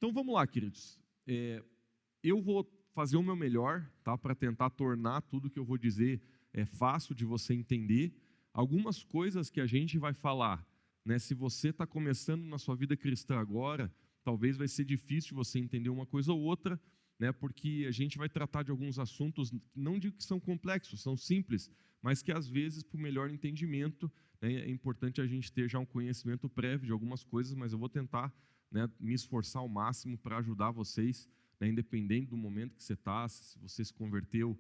Então vamos lá, queridos. Eu vou fazer o meu melhor, tá, para tentar tornar tudo que eu vou dizer fácil de você entender. Algumas coisas que a gente vai falar, né, se você está começando na sua vida cristã agora, talvez vai ser difícil você entender uma coisa ou outra, né, porque a gente vai tratar de alguns assuntos, não digo que são complexos, são simples, mas que às vezes, para o melhor entendimento, né, é importante a gente ter já um conhecimento prévio de algumas coisas, mas eu vou tentar, né, me esforçar ao máximo para ajudar vocês, né, independente do momento que você está, se você se converteu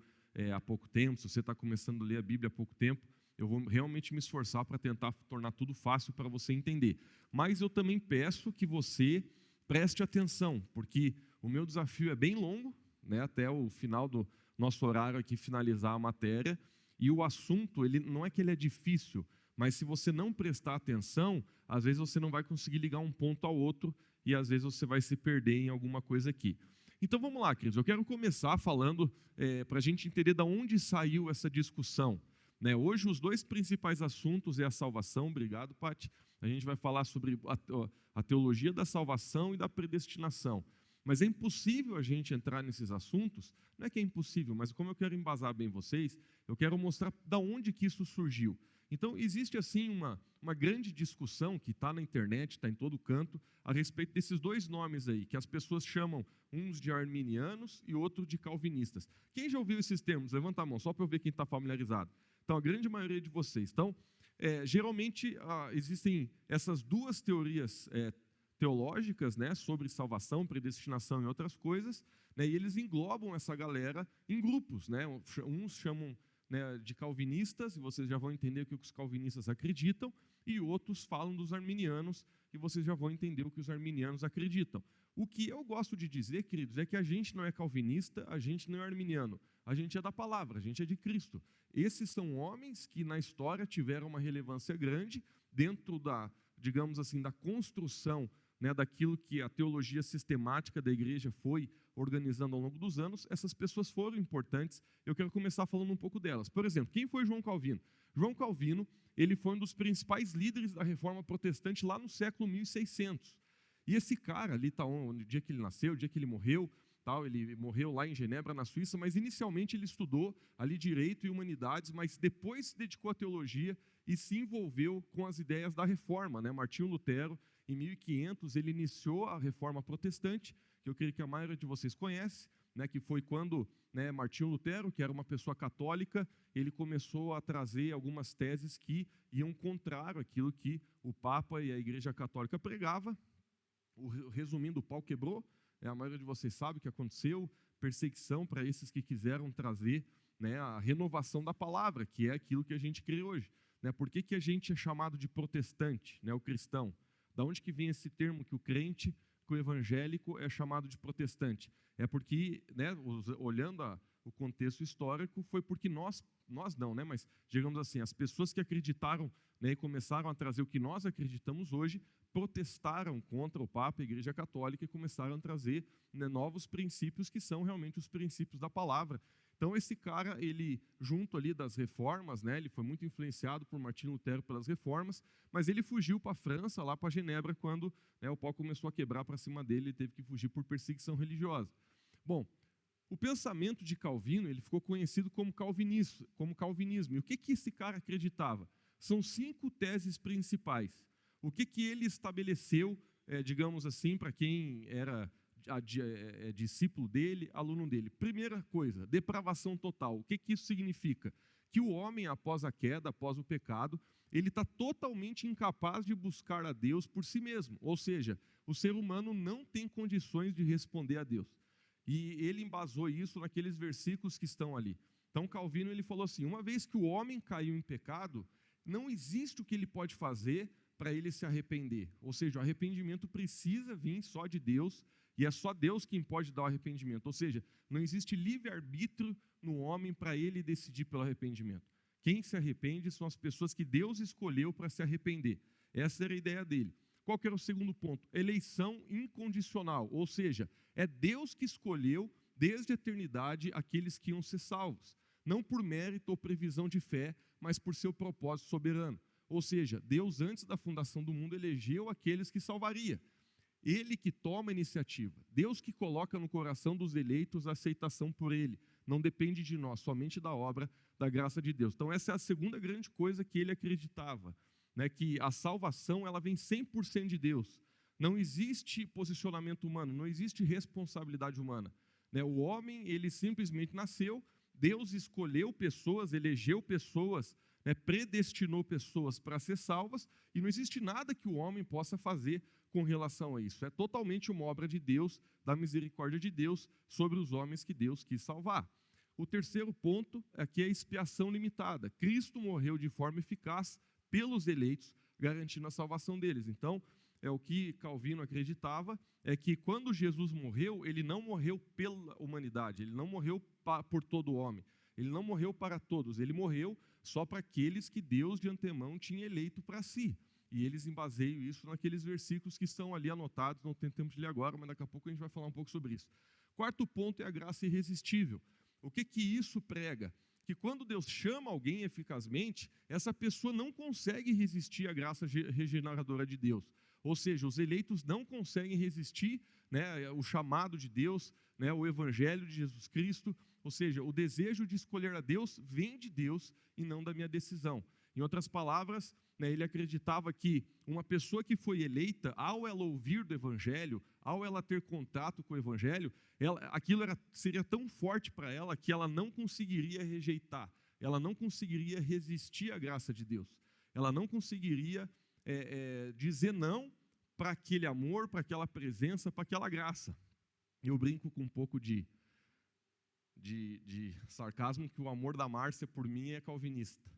há pouco tempo, se você está começando a ler a Bíblia há pouco tempo, eu vou realmente me esforçar para tentar tornar tudo fácil para você entender. Mas eu também peço que você preste atenção, porque o meu desafio é bem longo, né, até o final do nosso horário aqui finalizar a matéria, e o assunto, ele não é que ele é difícil, mas se você não prestar atenção, às vezes você não vai conseguir ligar um ponto ao outro, e às vezes você vai se perder em alguma coisa aqui. Então vamos lá, queridos, eu quero começar falando, para a gente entender de onde saiu essa discussão. Hoje os dois principais assuntos é a salvação, obrigado, Paty. A gente vai falar sobre a teologia da salvação e da predestinação. Mas é impossível a gente entrar nesses assuntos, não é que é impossível, mas como eu quero embasar bem vocês, eu quero mostrar de onde que isso surgiu. Então existe assim uma grande discussão que está na internet, está em todo canto, a respeito desses dois nomes aí, que as pessoas chamam uns de arminianos e outro de calvinistas. Quem já ouviu esses termos? Levanta a mão, só para eu ver quem está familiarizado. Então, a grande maioria de vocês. Então, geralmente, existem essas duas teorias teológicas, né, sobre salvação, predestinação e outras coisas, né, e eles englobam essa galera em grupos. Né, uns chamam, né, de calvinistas, e vocês já vão entender o que os calvinistas acreditam, e outros falam dos arminianos, e vocês já vão entender o que os arminianos acreditam. O que eu gosto de dizer, queridos, é que a gente não é calvinista, a gente não é arminiano, a gente é da palavra, a gente é de Cristo. Esses são homens que na história tiveram uma relevância grande dentro da, digamos assim, da construção, né, daquilo que a teologia sistemática da igreja foi organizando ao longo dos anos. Essas pessoas foram importantes. Eu quero começar falando um pouco delas. Por exemplo, quem foi João Calvino? João Calvino, ele foi um dos principais líderes da reforma protestante lá no século 1600. E esse cara ali, tá, o dia que ele nasceu, o dia que ele morreu, tal, ele morreu lá em Genebra, na Suíça, mas inicialmente ele estudou ali Direito e Humanidades, mas depois se dedicou à teologia e se envolveu com as ideias da reforma. Né? Martinho Lutero, em 1500, ele iniciou a reforma protestante, que eu creio que a maioria de vocês conhece, né, que foi quando, né, Martinho Lutero, que era uma pessoa católica, ele começou a trazer algumas teses que iam contrário àquilo que o Papa e a Igreja Católica pregava. Resumindo, o pau quebrou, a maioria de vocês sabe o que aconteceu, perseguição para esses que quiseram trazer, né, a renovação da palavra, que é aquilo que a gente crê hoje. Né? Por que a gente é chamado de protestante, né, o cristão? Da onde que vem esse termo que o crente, que o evangélico é chamado de protestante? É porque, né, olhando o contexto histórico, foi porque nós não, né, mas digamos assim, as pessoas que acreditaram, né, e começaram a trazer o que nós acreditamos hoje, protestaram contra o Papa e a Igreja Católica e começaram a trazer, né, novos princípios que são realmente os princípios da palavra. Então esse cara, ele junto ali das reformas, né, ele foi muito influenciado por Martinho Lutero pelas reformas, mas ele fugiu para a França, lá para Genebra, quando, né, o pau começou a quebrar para cima dele, ele teve que fugir por perseguição religiosa. Bom, o pensamento de Calvino, ele ficou conhecido como calvinismo. E o que esse cara acreditava? São 5 teses principais. O que ele estabeleceu, digamos assim, para quem era discípulo dele, aluno dele? Primeira coisa, depravação total. O que isso significa? Que o homem, após a queda, após o pecado, ele está totalmente incapaz de buscar a Deus por si mesmo. Ou seja, o ser humano não tem condições de responder a Deus. E ele embasou isso naqueles versículos que estão ali. Então Calvino, ele falou assim, uma vez que o homem caiu em pecado, não existe o que ele pode fazer para ele se arrepender. Ou seja, o arrependimento precisa vir só de Deus, e é só Deus quem pode dar o arrependimento. Ou seja, não existe livre-arbítrio no homem para ele decidir pelo arrependimento. Quem se arrepende são as pessoas que Deus escolheu para se arrepender. Essa era a ideia dele. Qual que era o segundo ponto? Eleição incondicional, ou seja, é Deus que escolheu desde a eternidade aqueles que iam ser salvos. Não por mérito ou previsão de fé, mas por seu propósito soberano. Ou seja, Deus antes da fundação do mundo elegeu aqueles que salvaria. Ele que toma a iniciativa, Deus que coloca no coração dos eleitos a aceitação por Ele. Não depende de nós, somente da obra da graça de Deus. Então essa é a segunda grande coisa que ele acreditava, né, que a salvação ela vem 100% de Deus. Não existe posicionamento humano, não existe responsabilidade humana. Né? O homem, ele simplesmente nasceu, Deus escolheu pessoas, elegeu pessoas, né, predestinou pessoas para ser salvas, e não existe nada que o homem possa fazer com relação a isso. É totalmente uma obra de Deus, da misericórdia de Deus, sobre os homens que Deus quis salvar. O terceiro ponto é que é a expiação limitada. Cristo morreu de forma eficaz pelos eleitos, garantindo a salvação deles. Então, é o que Calvino acreditava, é que quando Jesus morreu, ele não morreu pela humanidade, ele não morreu por todo homem, ele não morreu para todos, ele morreu só para aqueles que Deus de antemão tinha eleito para si. E eles embaseiam isso naqueles versículos que estão ali anotados, não tem tempo de ler agora, mas daqui a pouco a gente vai falar um pouco sobre isso. Quarto ponto é a graça irresistível. O que isso prega? Que quando Deus chama alguém eficazmente, essa pessoa não consegue resistir à graça regeneradora de Deus. Ou seja, os eleitos não conseguem resistir, né, o chamado de Deus, né, o evangelho de Jesus Cristo. Ou seja, o desejo de escolher a Deus vem de Deus e não da minha decisão. Em outras palavras, né, ele acreditava que uma pessoa que foi eleita, ao ela ouvir do evangelho, ao ela ter contato com o evangelho, aquilo seria tão forte para ela que ela não conseguiria rejeitar, ela não conseguiria resistir à graça de Deus, ela não conseguiria dizer não para aquele amor, para aquela presença, para aquela graça. Eu brinco com um pouco de sarcasmo que o amor da Márcia por mim é calvinista,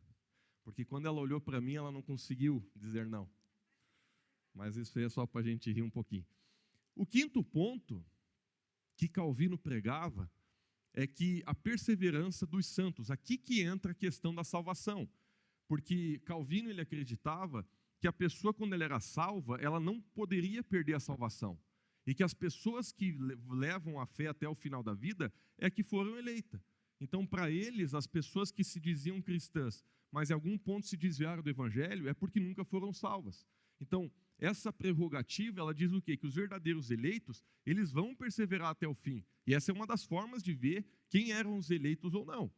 porque quando ela olhou para mim, ela não conseguiu dizer não. Mas isso aí é só para a gente rir um pouquinho. O quinto ponto que Calvino pregava é que a perseverança dos santos, aqui que entra a questão da salvação, porque Calvino ele acreditava que a pessoa, quando ela era salva, ela não poderia perder a salvação, e que as pessoas que levam a fé até o final da vida é que foram eleitas. Então, para eles, as pessoas que se diziam cristãs, mas em algum ponto se desviaram do evangelho, é porque nunca foram salvas. Então, essa prerrogativa, ela diz o quê? Que os verdadeiros eleitos, eles vão perseverar até o fim. E essa é uma das formas de ver quem eram os eleitos ou não.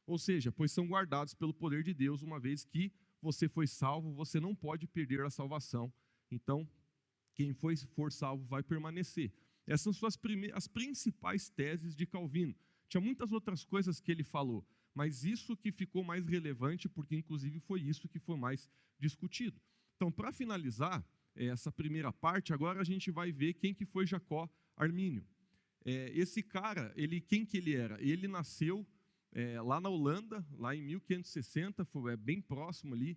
Ou seja, pois são guardados pelo poder de Deus, uma vez que você foi salvo, você não pode perder a salvação. Então, quem for salvo vai permanecer. Essas são as principais teses de Calvino. Tinha muitas outras coisas que ele falou, mas isso que ficou mais relevante, porque inclusive foi isso que foi mais discutido. Então, para finalizar essa primeira parte, agora a gente vai ver quem que foi Jacó Armínio. Esse cara, quem que ele era? Ele nasceu lá na Holanda, lá em 1560, foi bem próximo ali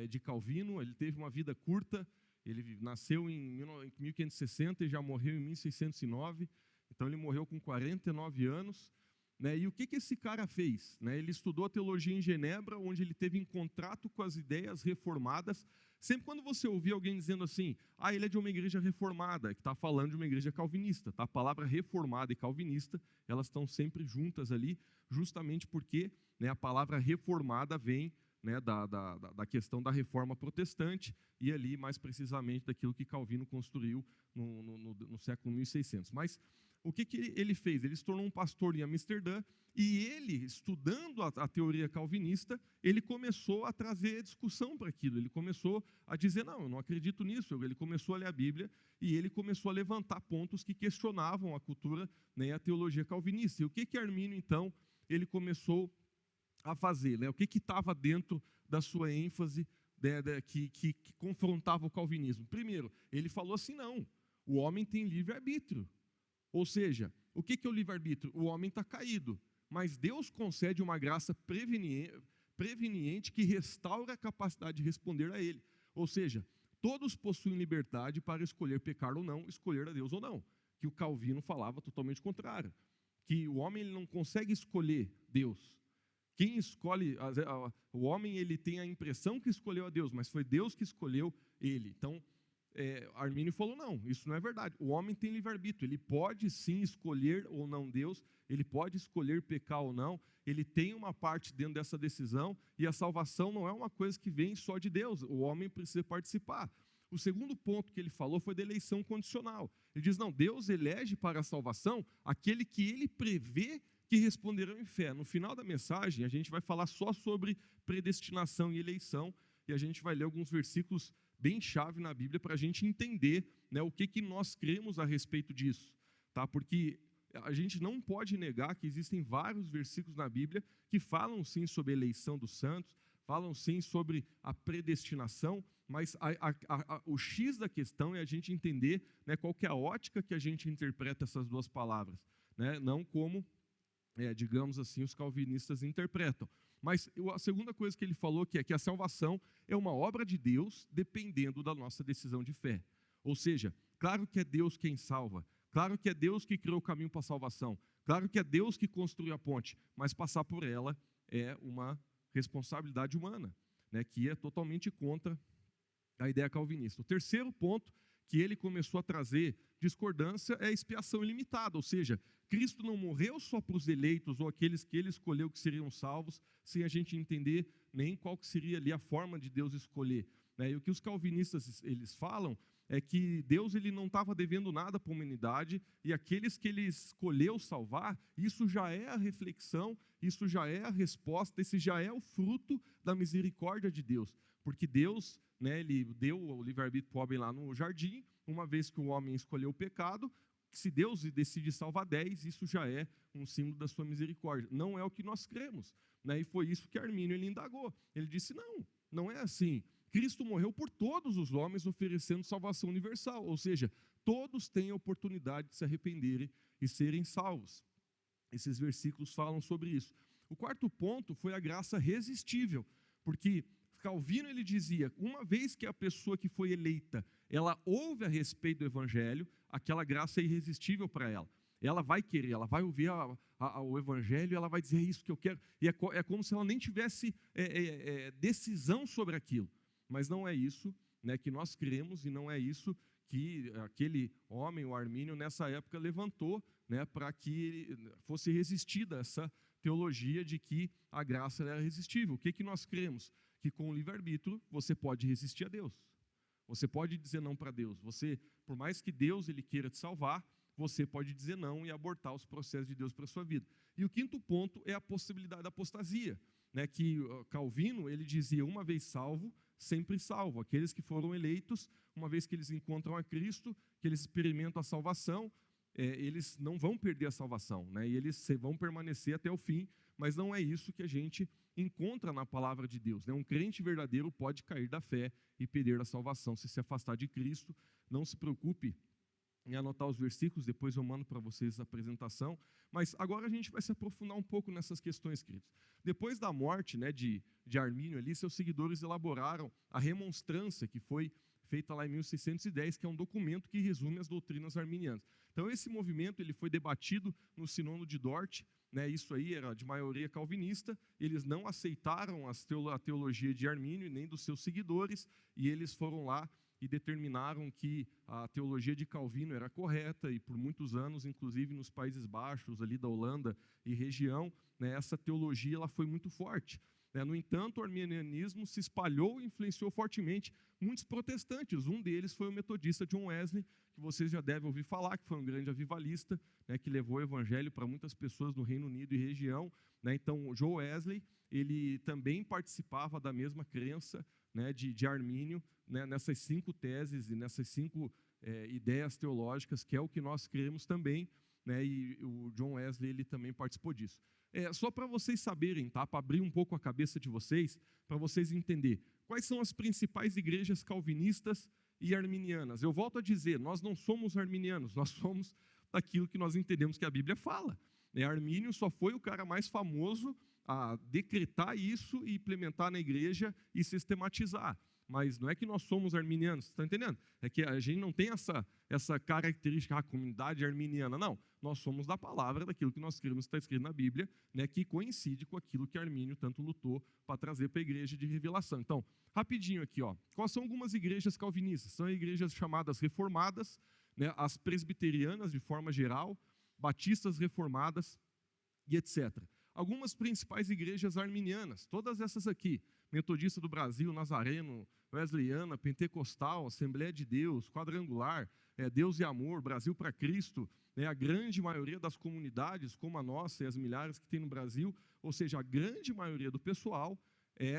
de Calvino. Ele teve uma vida curta, ele nasceu em 1560 e já morreu em 1609, então ele morreu com 49 anos. Né? E o que esse cara fez? Né? Ele estudou teologia em Genebra, onde ele teve em contato com as ideias reformadas. Sempre quando você ouvir alguém dizendo assim, ele é de uma igreja reformada, que está falando de uma igreja calvinista. Tá? A palavra reformada e calvinista, elas estão sempre juntas ali, justamente porque, né, a palavra reformada vem, né, da questão da reforma protestante, e ali mais precisamente daquilo que Calvino construiu no século 1600. Mas o que ele fez? Ele se tornou um pastor em Amsterdã, e ele, estudando a teoria calvinista, ele começou a trazer discussão para aquilo. Ele começou a dizer, não, eu não acredito nisso. Ele começou a ler a Bíblia, e ele começou a levantar pontos que questionavam a cultura, né, e a teologia calvinista. E o que Armínio, então, ele começou a fazer? Né? O que estava dentro da sua ênfase que confrontava o calvinismo? Primeiro, ele falou assim, não, o homem tem livre-arbítrio. Ou seja, o que é o livre-arbítrio? O homem está caído, mas Deus concede uma graça preveniente que restaura a capacidade de responder a Ele. Ou seja, todos possuem liberdade para escolher pecar ou não, escolher a Deus ou não. Que o Calvino falava totalmente contrário. Que o homem ele não consegue escolher Deus. Quem escolhe, o homem ele tem a impressão que escolheu a Deus, mas foi Deus que escolheu ele. Então, Armínio falou, não, isso não é verdade. O homem tem livre-arbítrio, ele pode sim escolher ou não Deus, ele pode escolher pecar ou não, ele tem uma parte dentro dessa decisão, e a salvação não é uma coisa que vem só de Deus, o homem precisa participar. O segundo ponto que ele falou foi da eleição condicional. Ele diz, não, Deus elege para a salvação aquele que ele prevê que responderão em fé. No final da mensagem, a gente vai falar só sobre predestinação e eleição, e a gente vai ler alguns versículos bem chave na Bíblia para a gente entender, né, o que nós cremos a respeito disso. Tá? Porque a gente não pode negar que existem vários versículos na Bíblia que falam sim sobre a eleição dos santos, falam sim sobre a predestinação, mas o X da questão é a gente entender, né, qual que é a ótica que a gente interpreta essas duas palavras, né? Não como, digamos assim, os calvinistas interpretam. Mas a segunda coisa que ele falou que é que a salvação é uma obra de Deus dependendo da nossa decisão de fé. Ou seja, claro que é Deus quem salva, claro que é Deus que criou o caminho para a salvação, claro que é Deus que construiu a ponte, mas passar por ela é uma responsabilidade humana, né, que é totalmente contra a ideia calvinista. O terceiro ponto que ele começou a trazer discordância é a expiação ilimitada, ou seja, Cristo não morreu só para os eleitos ou aqueles que ele escolheu que seriam salvos, sem a gente entender nem qual que seria ali a forma de Deus escolher, né? E o que os calvinistas eles falam é que Deus ele não estava devendo nada para a humanidade, e aqueles que ele escolheu salvar, isso já é a reflexão, isso já é a resposta, esse já é o fruto da misericórdia de Deus, porque Deus, né, ele deu o livre-arbítrio para o homem lá no jardim, uma vez que o homem escolheu o pecado, se Deus decide salvar 10, isso já é um símbolo da sua misericórdia. Não é o que nós cremos, né? E foi isso que Armínio ele indagou. Ele disse, não é assim. Cristo morreu por todos os homens, oferecendo salvação universal, ou seja, todos têm a oportunidade de se arrependerem e serem salvos. Esses versículos falam sobre isso. O quarto ponto foi a graça resistível, porque Calvino ele dizia, uma vez que a pessoa que foi eleita, ela ouve a respeito do evangelho, aquela graça é irresistível para ela. Ela vai querer, ela vai ouvir o evangelho, ela vai dizer, é isso que eu quero, e é como se ela nem tivesse decisão sobre aquilo. Mas não é isso, né, que nós cremos, e não é isso que aquele homem, o Armínio, nessa época levantou, né, para que fosse resistida essa teologia de que a graça era resistível. O que nós cremos? Que com o livre-arbítrio você pode resistir a Deus. Você pode dizer não para Deus. Você, por mais que Deus ele queira te salvar, você pode dizer não e abortar os processos de Deus para a sua vida. E o quinto ponto é a possibilidade da apostasia, né, que Calvino ele dizia, uma vez salvo, sempre salvo. Aqueles que foram eleitos, uma vez que eles encontram a Cristo, que eles experimentam a salvação, eles não vão perder a salvação, né, e eles vão permanecer até o fim, mas não é isso que a gente encontra na palavra de Deus, né? Um crente verdadeiro pode cair da fé e perder a salvação se afastar de Cristo. Não se preocupe em anotar os versículos, depois eu mando para vocês a apresentação, mas agora a gente vai se aprofundar um pouco nessas questões, queridos. Depois da morte, né, de Armínio ali, seus seguidores elaboraram a remonstrância, que foi feita lá em 1610, que é um documento que resume as doutrinas arminianas. Então esse movimento ele foi debatido no Sínodo de Dort, né, isso aí era de maioria calvinista, eles não aceitaram a teologia de Armínio nem dos seus seguidores, e eles foram lá e determinaram que a teologia de Calvino era correta, e por muitos anos, inclusive nos Países Baixos, ali da Holanda e região, né, essa teologia ela foi muito forte. No entanto, o arminianismo se espalhou e influenciou fortemente muitos protestantes. Um deles foi o metodista John Wesley, que vocês já devem ouvir falar, que foi um grande avivalista, né, que levou o evangelho para muitas pessoas no Reino Unido e região, né. Então, John Wesley, ele também participava da mesma crença, né, de Armínio, né, nessas 5 teses e nessas 5 ideias teológicas, que é o que nós cremos também, né, e o John Wesley ele também participou disso. Só para vocês saberem, tá, para abrir um pouco a cabeça de vocês, para vocês entenderem, quais são as principais igrejas calvinistas e arminianas. Eu volto a dizer, nós não somos arminianos, nós somos aquilo que nós entendemos que a Bíblia fala. Armínio só foi o cara mais famoso a decretar isso e implementar na igreja e sistematizar. Mas não é que nós somos arminianos, está entendendo? É que a gente não tem essa característica, a comunidade arminiana, não. Nós somos da palavra, daquilo que nós cremos que está escrito na Bíblia, né, que coincide com aquilo que Armínio tanto lutou para trazer para a igreja de revelação. Então, rapidinho aqui, ó, quais são algumas igrejas calvinistas? São igrejas chamadas reformadas, né, as presbiterianas de forma geral, batistas reformadas e etc. Algumas principais igrejas arminianas, todas essas aqui, Metodista do Brasil, Nazareno, Wesleyana, Pentecostal, Assembleia de Deus, Quadrangular, Deus e Amor, Brasil para Cristo, a grande maioria das comunidades, como a nossa e as milhares que tem no Brasil, ou seja, a grande maioria do pessoal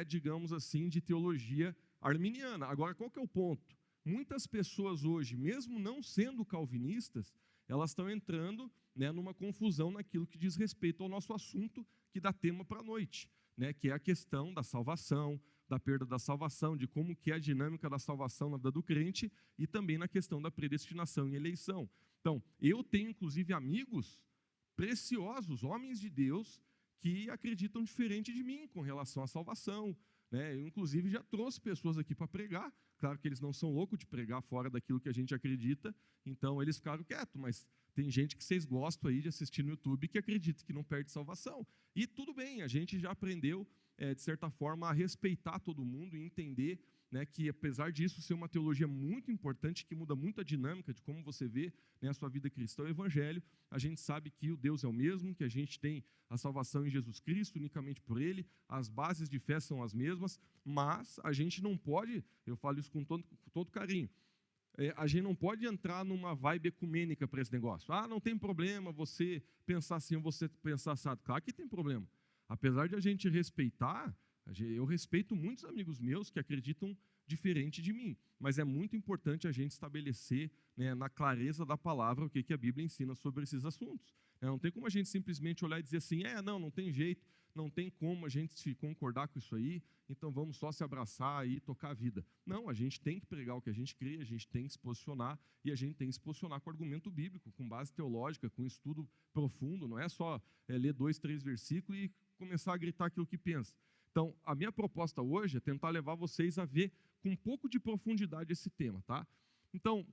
digamos assim, de teologia arminiana. Agora, qual que é o ponto? Muitas pessoas hoje, mesmo não sendo calvinistas, elas estão entrando numa confusão naquilo que diz respeito ao nosso assunto, que dá tema para a noite, que é a questão da salvação, da perda da salvação, de como que é a dinâmica da salvação na vida do crente e também na questão da predestinação e eleição. Então, eu tenho inclusive amigos preciosos, homens de Deus, que acreditam diferente de mim com relação à salvação. Eu, inclusive, já trouxe pessoas aqui para pregar. Claro que eles não são loucos de pregar fora daquilo que a gente acredita, então eles ficaram quietos, mas tem gente que vocês gostam aí de assistir no YouTube que acredita que não perde salvação. E tudo bem, a gente já aprendeu, de certa forma, a respeitar todo mundo e entender que, apesar disso ser uma teologia muito importante, que muda muito a dinâmica de como você vê a sua vida cristã, o Evangelho, a gente sabe que o Deus é o mesmo, que a gente tem a salvação em Jesus Cristo, unicamente por Ele, as bases de fé são as mesmas, mas a gente não pode, eu falo isso com todo carinho, a gente não pode entrar numa vibe ecumênica para esse negócio. Não tem problema você pensar assim ou você pensar assado. Claro que tem problema. Apesar de a gente respeitar, eu respeito muitos amigos meus que acreditam diferente de mim, mas é muito importante a gente estabelecer na clareza da palavra o que a Bíblia ensina sobre esses assuntos. Não tem como a gente simplesmente olhar e dizer assim, não tem jeito, não tem como a gente concordar com isso aí, então vamos só se abraçar e tocar a vida. Não, a gente tem que pregar o que a gente crê, a gente tem que se posicionar, e a gente tem que se posicionar com argumento bíblico, com base teológica, com estudo profundo, não é só ler 2, 3 versículos e começar a gritar aquilo que pensa. Então, a minha proposta hoje é tentar levar vocês a ver com um pouco de profundidade esse tema, tá? Então,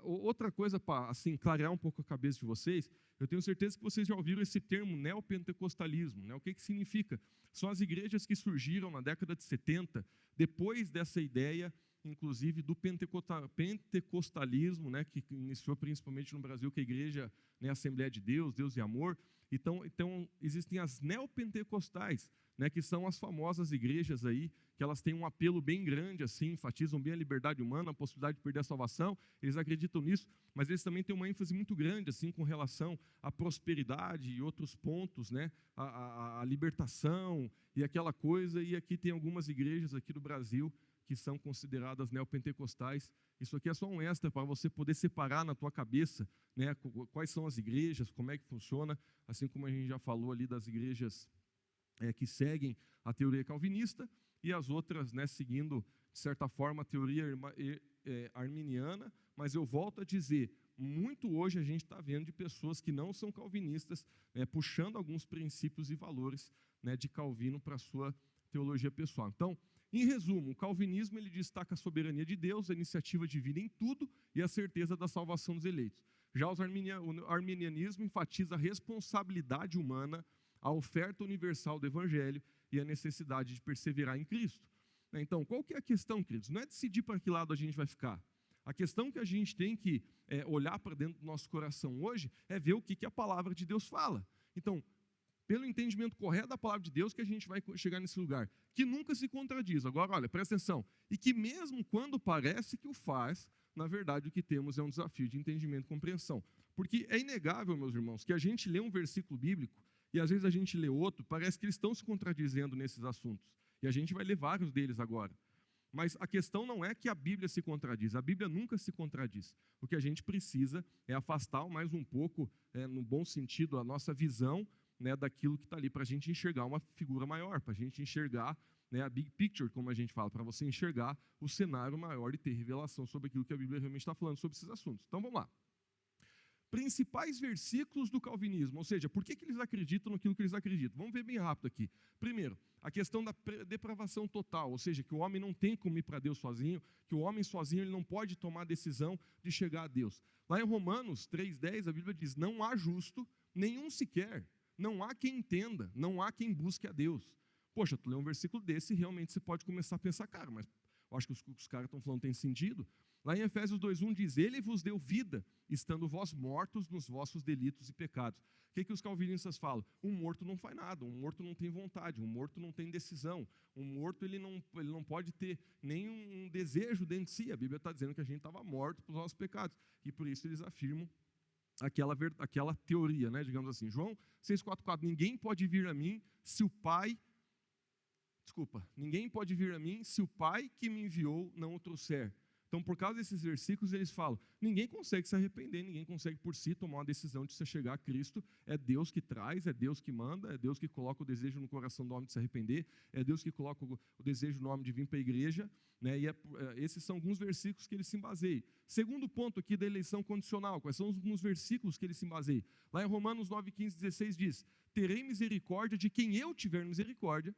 outra coisa para assim, clarear um pouco a cabeça de vocês, eu tenho certeza que vocês já ouviram esse termo neopentecostalismo. O que significa? São as igrejas que surgiram na década de 70, depois dessa ideia, inclusive, do pentecostalismo, que iniciou principalmente no Brasil, que é a igreja, a Assembleia de Deus, Deus e Amor. Então existem as neopentecostais, que são as famosas igrejas aí, que elas têm um apelo bem grande, assim, enfatizam bem a liberdade humana, a possibilidade de perder a salvação, eles acreditam nisso, mas eles também têm uma ênfase muito grande, assim, com relação à prosperidade e outros pontos, a libertação e aquela coisa, e aqui tem algumas igrejas aqui do Brasil que são consideradas neopentecostais. Isso aqui é só um extra para você poder separar na tua cabeça, quais são as igrejas, como é que funciona, assim como a gente já falou ali das igrejas que seguem a teoria calvinista e as outras, seguindo, de certa forma, a teoria arminiana, mas eu volto a dizer, muito hoje a gente está vendo de pessoas que não são calvinistas, puxando alguns princípios e valores de Calvino para a sua teologia pessoal. Então, em resumo, o calvinismo ele destaca a soberania de Deus, a iniciativa divina em tudo e a certeza da salvação dos eleitos. Já o arminianismo enfatiza a responsabilidade humana, a oferta universal do Evangelho e a necessidade de perseverar em Cristo. Então, qual que é a questão, queridos? Não é decidir para que lado a gente vai ficar. A questão que a gente tem que olhar para dentro do nosso coração hoje é ver o que a palavra de Deus fala. Então, pelo entendimento correto da palavra de Deus que a gente vai chegar nesse lugar, que nunca se contradiz. Agora, olha, presta atenção. E que mesmo quando parece que o faz, na verdade o que temos é um desafio de entendimento e compreensão. Porque é inegável, meus irmãos, que a gente lê um versículo bíblico e às vezes a gente lê outro, parece que eles estão se contradizendo nesses assuntos. E a gente vai ler vários deles agora. Mas a questão não é que a Bíblia se contradiz, a Bíblia nunca se contradiz. O que a gente precisa é afastar mais um pouco, no bom sentido, a nossa visão daquilo que está ali, para a gente enxergar uma figura maior, para a gente enxergar a big picture, como a gente fala, para você enxergar o cenário maior e ter revelação sobre aquilo que a Bíblia realmente está falando sobre esses assuntos. Então vamos lá. Principais versículos do calvinismo, ou seja, por que eles acreditam naquilo que eles acreditam? Vamos ver bem rápido aqui. Primeiro, a questão da depravação total, ou seja, que o homem não tem como ir para Deus sozinho, que o homem sozinho ele não pode tomar a decisão de chegar a Deus. Lá em Romanos 3,10, a Bíblia diz, não há justo, nenhum sequer, não há quem entenda, não há quem busque a Deus. Poxa, tu lê um versículo desse e realmente você pode começar a pensar, cara, mas eu acho que os caras estão falando tem sentido. Lá em Efésios 2:1 diz, ele vos deu vida, estando vós mortos nos vossos delitos e pecados. O que os calvinistas falam? Um morto não faz nada, um morto não tem vontade, um morto não tem decisão, um morto ele não pode ter nenhum desejo dentro de si. A Bíblia está dizendo que a gente estava morto para os nossos pecados, e por isso eles afirmam aquela teoria, né, digamos assim. João 6,4, ninguém pode vir a mim se o Pai que me enviou não o trouxer. Então, por causa desses versículos, eles falam, ninguém consegue se arrepender, ninguém consegue por si tomar uma decisão de se chegar a Cristo. É Deus que traz, é Deus que manda, é Deus que coloca o desejo no coração do homem de se arrepender, é Deus que coloca o desejo no homem de vir para a igreja, né? E esses são alguns versículos que ele se baseiam. Segundo ponto aqui da eleição condicional, quais são alguns versículos que ele se baseia? Lá em Romanos 9:15-16 diz, terei misericórdia de quem eu tiver misericórdia,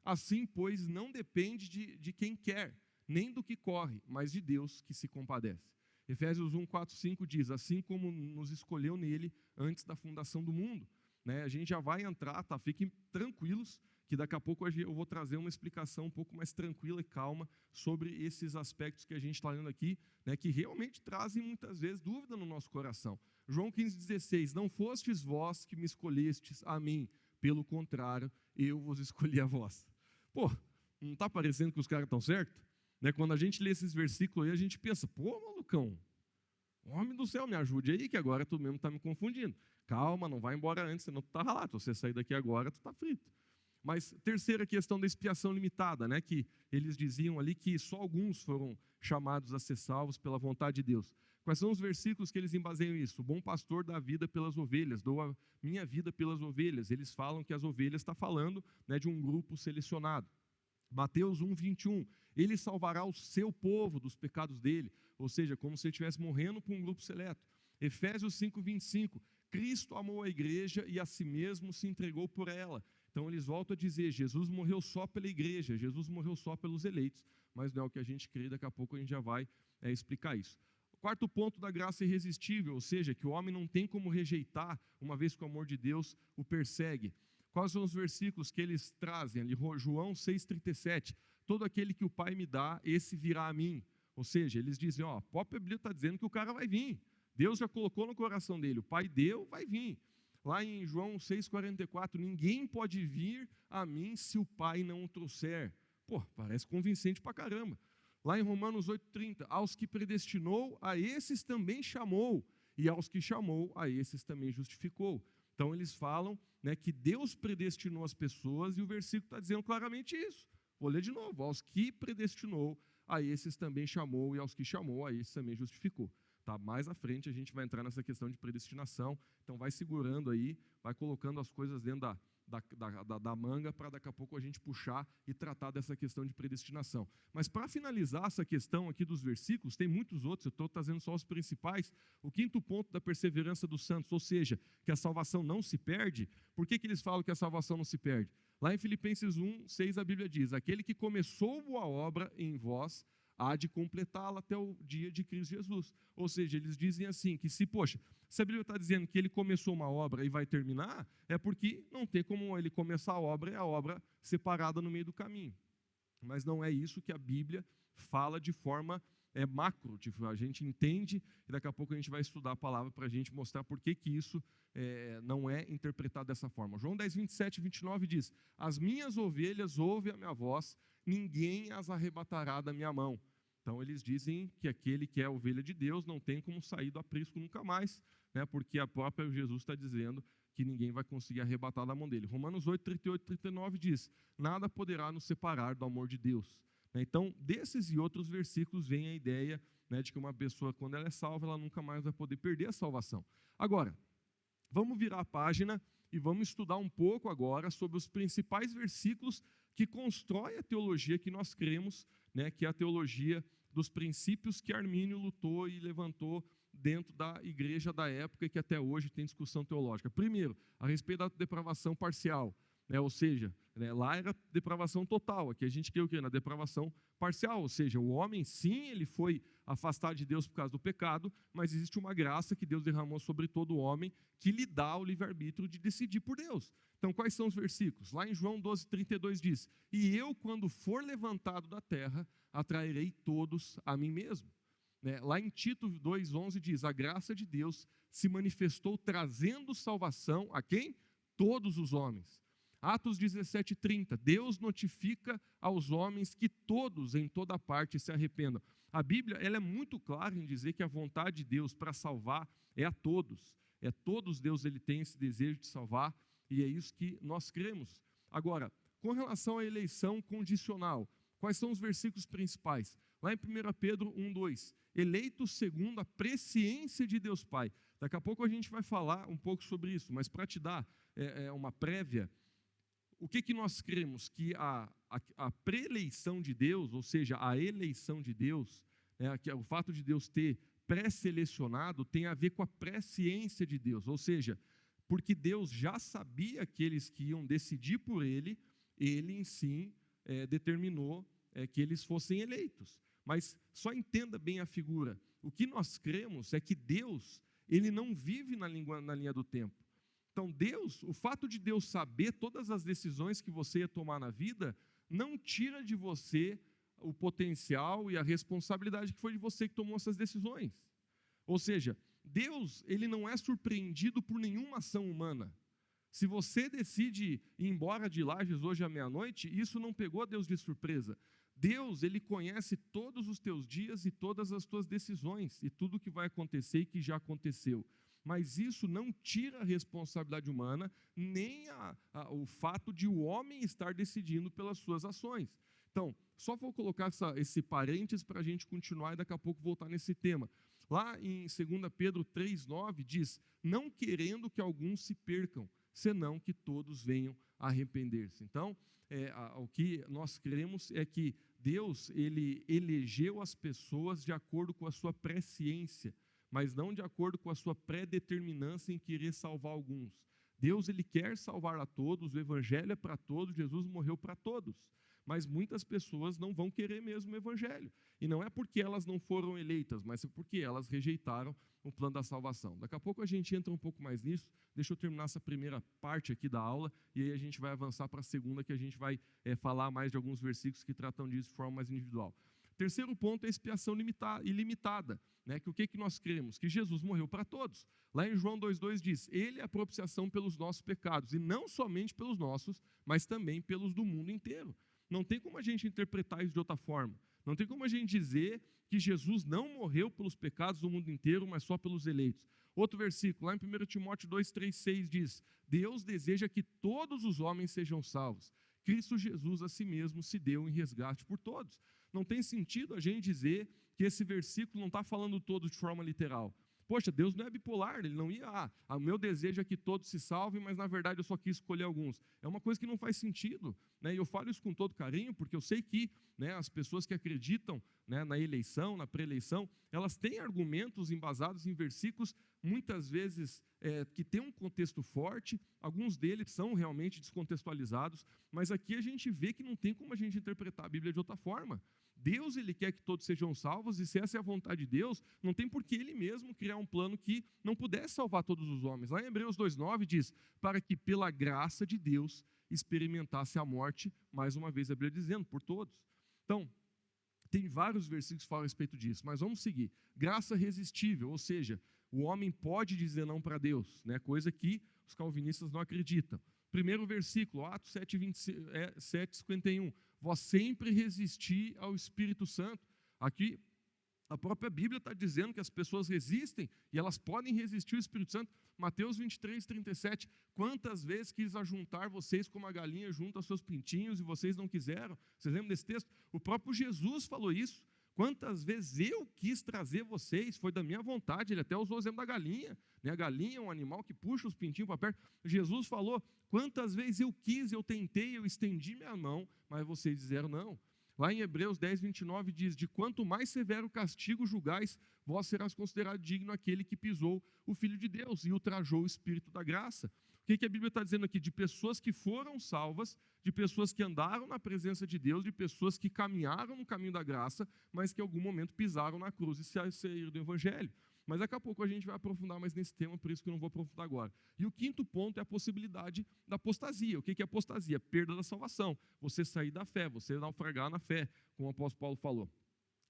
assim, pois, não depende de quem quer, nem do que corre, mas de Deus que se compadece. Efésios 1:4-5 diz, assim como nos escolheu nele antes da fundação do mundo. Né? A gente já vai entrar, tá? Fiquem tranquilos, que daqui a pouco eu vou trazer uma explicação um pouco mais tranquila e calma sobre esses aspectos que a gente está lendo aqui, né? Que realmente trazem muitas vezes dúvida no nosso coração. João 15:16, não fostes vós que me escolhestes a mim, pelo contrário, eu vos escolhi a vós. Pô, não está parecendo que os caras estão certos? Né, quando a gente lê esses versículos aí, a gente pensa, pô, malucão, homem do céu, me ajude aí, que agora tu mesmo está me confundindo. Calma, não vai embora antes, senão tu está ralado. Se você sair daqui agora, tu está frito. Mas terceira questão da expiação limitada, né, que eles diziam ali que só alguns foram chamados a ser salvos pela vontade de Deus. Quais são os versículos que eles embaseiam isso? O bom pastor dá a vida pelas ovelhas, dou a minha vida pelas ovelhas. Eles falam que as ovelhas está falando, né, de um grupo selecionado. Mateus 1:21, ele salvará o seu povo dos pecados dele, ou seja, como se ele estivesse morrendo para um grupo seleto. Efésios 5:25, Cristo amou a igreja e a si mesmo se entregou por ela. Então eles voltam a dizer, Jesus morreu só pela igreja, Jesus morreu só pelos eleitos, mas não é o que a gente crê, daqui a pouco a gente já vai explicar isso. O quarto ponto da graça irresistível, ou seja, que o homem não tem como rejeitar, uma vez que o amor de Deus o persegue. Quais são os versículos que eles trazem ali? João 6,37, todo aquele que o Pai me dá, esse virá a mim. Ou seja, eles dizem, ó, a própria Bíblia está dizendo que o cara vai vir. Deus já colocou no coração dele, o Pai deu, vai vir. Lá em João 6,44, ninguém pode vir a mim se o Pai não o trouxer. Pô, parece convincente pra caramba. Lá em Romanos 8,30, aos que predestinou, a esses também chamou, e aos que chamou, a esses também justificou. Então eles falam, né, que Deus predestinou as pessoas, e o versículo está dizendo claramente isso. Vou ler de novo, aos que predestinou, a esses também chamou, e aos que chamou, a esses também justificou. Tá? Mais à frente a gente vai entrar nessa questão de predestinação, então vai segurando aí, vai colocando as coisas dentro da manga, para daqui a pouco a gente puxar e tratar dessa questão de predestinação. Mas para finalizar essa questão aqui dos versículos, tem muitos outros, eu estou trazendo só os principais. O quinto ponto da perseverança dos santos, ou seja, que a salvação não se perde. Por que eles falam que a salvação não se perde? Lá em Filipenses 1:6 a Bíblia diz, aquele que começou boa obra em vós, há de completá-la até o dia de Cristo Jesus. Ou seja, eles dizem assim, que se a Bíblia está dizendo que ele começou uma obra e vai terminar, é porque não tem como ele começar a obra e a obra separada no meio do caminho. Mas não é isso que a Bíblia fala de forma macro, tipo, a gente entende, e daqui a pouco a gente vai estudar a palavra para a gente mostrar por que isso não é interpretado dessa forma. João 10:27-29 diz, as minhas ovelhas ouvem a minha voz, ninguém as arrebatará da minha mão. Então eles dizem que aquele que é ovelha de Deus não tem como sair do aprisco nunca mais, né, porque a própria Jesus está dizendo que ninguém vai conseguir arrebatar da mão dele. Romanos 8:38-39 diz, nada poderá nos separar do amor de Deus. Então, desses e outros versículos vem a ideia, né, de que uma pessoa, quando ela é salva, ela nunca mais vai poder perder a salvação. Agora, vamos virar a página e vamos estudar um pouco agora sobre os principais versículos que constroem a teologia que nós cremos, né, que é a teologia dos princípios que Armínio lutou e levantou dentro da igreja da época e que até hoje tem discussão teológica. Primeiro, a respeito da depravação parcial. Ou seja, lá era depravação total, aqui a gente quer o quê? Na depravação parcial, ou seja, o homem sim, ele foi afastado de Deus por causa do pecado, mas existe uma graça que Deus derramou sobre todo homem, que lhe dá o livre-arbítrio de decidir por Deus. Então, quais são os versículos? Lá em João 12:32 diz, e eu, quando for levantado da terra, atrairei todos a mim mesmo. né? Lá em Tito 2,11 diz: a graça de Deus se manifestou trazendo salvação a quem? Todos os homens. Atos 17:30, Deus notifica aos homens que todos em toda parte se arrependam. A Bíblia ela é muito clara em dizer que a vontade de Deus para salvar é a todos. É todos Deus ele tem esse desejo de salvar e é isso que nós cremos. Agora, com relação à eleição condicional, quais são os versículos principais? Lá em 1 Pedro 1:2, eleitos segundo a presciência de Deus Pai. Daqui a pouco a gente vai falar um pouco sobre isso, mas para te dar uma prévia, o que nós cremos? Que a preeleição de Deus, ou seja, a eleição de Deus, que o fato de Deus ter pré-selecionado tem a ver com a presciência de Deus, ou seja, porque Deus já sabia aqueles que iam decidir por Ele em si determinou que eles fossem eleitos. Mas só entenda bem a figura. O que nós cremos é que Deus, Ele não vive na linha do tempo. Então Deus, o fato de Deus saber todas as decisões que você ia tomar na vida, não tira de você o potencial e a responsabilidade que foi de você que tomou essas decisões. Ou seja, Deus, Ele não é surpreendido por nenhuma ação humana. Se você decide ir embora de Lages hoje à meia-noite, isso não pegou Deus de surpresa. Deus, Ele conhece todos os teus dias e todas as tuas decisões, e tudo que vai acontecer e que já aconteceu. Mas isso não tira a responsabilidade humana, nem o fato de o homem estar decidindo pelas suas ações. Então, só vou colocar esse parênteses para a gente continuar e daqui a pouco voltar nesse tema. Lá em 2 Pedro 3,9 diz: não querendo que alguns se percam, senão que todos venham a arrepender-se. Então, o que nós cremos é que Deus, Ele elegeu as pessoas de acordo com a sua presciência, mas não de acordo com a sua pré-determinância em querer salvar alguns. Deus, Ele quer salvar a todos, o Evangelho é para todos, Jesus morreu para todos. Mas muitas pessoas não vão querer mesmo o Evangelho. E não é porque elas não foram eleitas, mas é porque elas rejeitaram o plano da salvação. Daqui a pouco a gente entra um pouco mais nisso. Deixa eu terminar essa primeira parte aqui da aula, e aí a gente vai avançar para a segunda, que a gente vai falar mais de alguns versículos que tratam disso de forma mais individual. Terceiro ponto é a expiação ilimitada. Né? Que o que nós cremos? Que Jesus morreu para todos. Lá em João 2,2 diz: Ele é a propiciação pelos nossos pecados, e não somente pelos nossos, mas também pelos do mundo inteiro. Não tem como a gente interpretar isso de outra forma. Não tem como a gente dizer que Jesus não morreu pelos pecados do mundo inteiro, mas só pelos eleitos. Outro versículo, lá em 1 Timóteo 2,3,6 diz: Deus deseja que todos os homens sejam salvos. Cristo Jesus a si mesmo se deu em resgate por todos. Não tem sentido a gente dizer que esse versículo não está falando todo de forma literal. Poxa, Deus não é bipolar, Ele não ia, o meu desejo é que todos se salvem, mas na verdade eu só quis escolher alguns. É uma coisa que não faz sentido, né? E eu falo isso com todo carinho, porque eu sei que, né, as pessoas que acreditam, né, na eleição, na pré-eleição, elas têm argumentos embasados em versículos, muitas vezes que têm um contexto forte, alguns deles são realmente descontextualizados, mas aqui a gente vê que não tem como a gente interpretar a Bíblia de outra forma. Deus, Ele quer que todos sejam salvos, e se essa é a vontade de Deus, não tem por que Ele mesmo criar um plano que não pudesse salvar todos os homens. Lá em Hebreus 2,9 diz: para que pela graça de Deus experimentasse a morte, mais uma vez a Bíblia dizendo, por todos. Então, tem vários versículos que falam a respeito disso, mas vamos seguir. Graça resistível, ou seja, o homem pode dizer não para Deus, né? Coisa que os calvinistas não acreditam. Primeiro versículo, Atos 7:51. Vós sempre resisti ao Espírito Santo. Aqui, a própria Bíblia está dizendo que as pessoas resistem e elas podem resistir ao Espírito Santo. Mateus 23:37. Quantas vezes quis ajuntar vocês como a galinha junta aos seus pintinhos e vocês não quiseram? Vocês lembram desse texto? O próprio Jesus falou isso. Quantas vezes eu quis trazer vocês, foi da minha vontade. Ele até usou o exemplo da galinha, né? A galinha é um animal que puxa os pintinhos para perto. Jesus falou: quantas vezes eu quis, eu tentei, eu estendi minha mão, mas vocês disseram não. Lá em Hebreus 10:29 diz: de quanto mais severo castigo julgais, vós serás considerado digno aquele que pisou o Filho de Deus e ultrajou o Espírito da graça. O que a Bíblia está dizendo aqui? De pessoas que foram salvas, de pessoas que andaram na presença de Deus, de pessoas que caminharam no caminho da graça, mas que em algum momento pisaram na cruz e saíram do Evangelho. Mas daqui a pouco a gente vai aprofundar mais nesse tema, por isso que eu não vou aprofundar agora. E o quinto ponto é a possibilidade da apostasia. O que é apostasia? Perda da salvação. Você sair da fé, você naufragar na fé, como o apóstolo Paulo falou.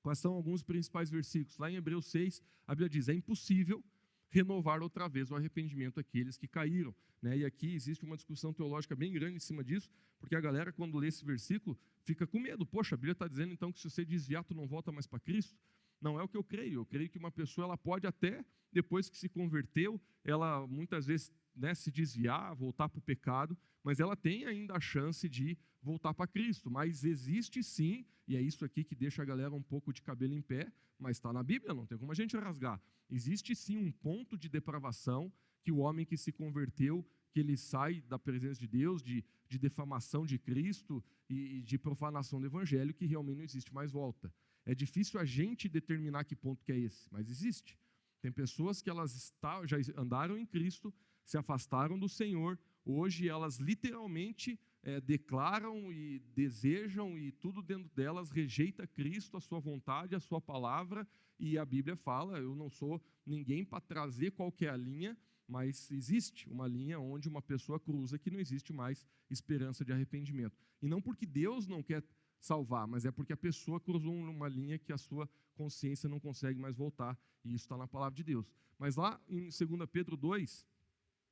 Quais são alguns principais versículos? Lá em Hebreus 6, a Bíblia diz: é impossível renovar outra vez o arrependimento àqueles que caíram. E aqui existe uma discussão teológica bem grande em cima disso, porque a galera, quando lê esse versículo, fica com medo. Poxa, a Bíblia está dizendo então que se você desviar, tu não volta mais para Cristo? Não é o que eu creio. Eu creio que uma pessoa ela pode até, depois que se converteu, ela muitas vezes se desviar, voltar para o pecado, mas ela tem ainda a chance de voltar para Cristo. Mas existe sim, e é isso aqui que deixa a galera um pouco de cabelo em pé, mas está na Bíblia, não tem como a gente rasgar. Existe sim um ponto de depravação que o homem que se converteu, que ele sai da presença de Deus, de defamação de Cristo e de profanação do Evangelho, que realmente não existe mais volta. É difícil a gente determinar que ponto que é esse, mas existe. Tem pessoas que elas já andaram em Cristo, se afastaram do Senhor, hoje elas literalmente declaram e desejam, e tudo dentro delas rejeita Cristo, a sua vontade, a sua palavra, e a Bíblia fala, eu não sou ninguém para trazer qual que é a linha, mas existe uma linha onde uma pessoa cruza que não existe mais esperança de arrependimento. E não porque Deus não quer salvar, mas é porque a pessoa cruzou uma linha que a sua consciência não consegue mais voltar, e isso está na palavra de Deus. Mas lá em 2 Pedro 2,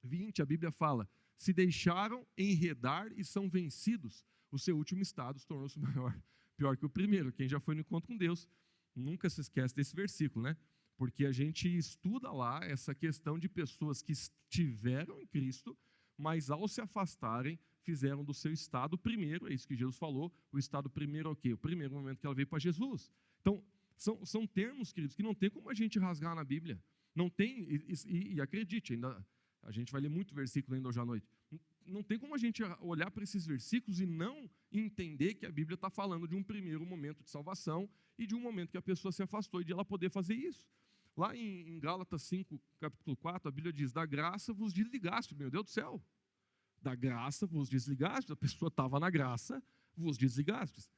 20, a Bíblia fala: se deixaram enredar e são vencidos, o seu último estado se tornou-se pior que o primeiro. Quem já foi no encontro com Deus nunca se esquece desse versículo, porque a gente estuda lá essa questão de pessoas que estiveram em Cristo, mas ao se afastarem, fizeram do seu estado primeiro, é isso que Jesus falou, o estado primeiro é o quê? O primeiro momento que ela veio para Jesus. Então, são termos, queridos, que não tem como a gente rasgar na Bíblia. Não tem, e acredite, ainda a gente vai ler muito versículo ainda hoje à noite. Não tem como a gente olhar para esses versículos e não entender que a Bíblia está falando de um primeiro momento de salvação e de um momento que a pessoa se afastou e de ela poder fazer isso. Lá em Gálatas 5, capítulo 4, a Bíblia diz: da graça vos desligaste, meu Deus do céu. Da graça vos desligaste, a pessoa estava na graça, vos desligastes.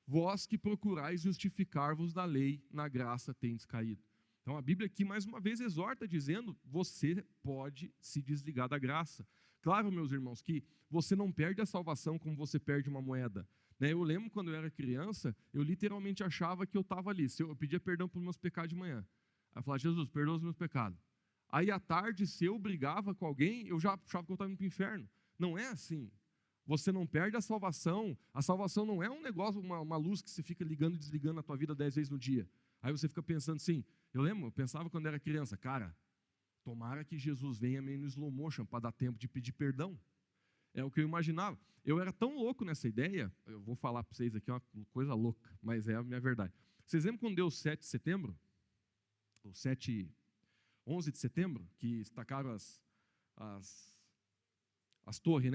Vós que procurais justificar-vos da lei, na graça tendes caído. Então a Bíblia aqui mais uma vez exorta dizendo: você pode se desligar da graça. Claro, meus irmãos, que você não perde a salvação como você perde uma moeda. Eu lembro quando eu era criança, eu literalmente achava que eu estava ali. Eu pedia perdão pelos meus pecados de manhã. Aí eu falava: Jesus, perdoa os meus pecados. Aí à tarde, se eu brigava com alguém, eu já achava que eu estava indo para o inferno. Não é assim. Você não perde a salvação não é um negócio, uma luz que você fica ligando e desligando na tua vida 10 vezes no dia. Aí você fica pensando assim, eu pensava quando era criança, cara, tomara que Jesus venha meio no slow motion para dar tempo de pedir perdão. É o que eu imaginava. Eu era tão louco nessa ideia, eu vou falar para vocês aqui uma coisa louca, mas é a minha verdade. Vocês lembram quando deu o 7 de setembro? O 11 de setembro, que estacaram as torres,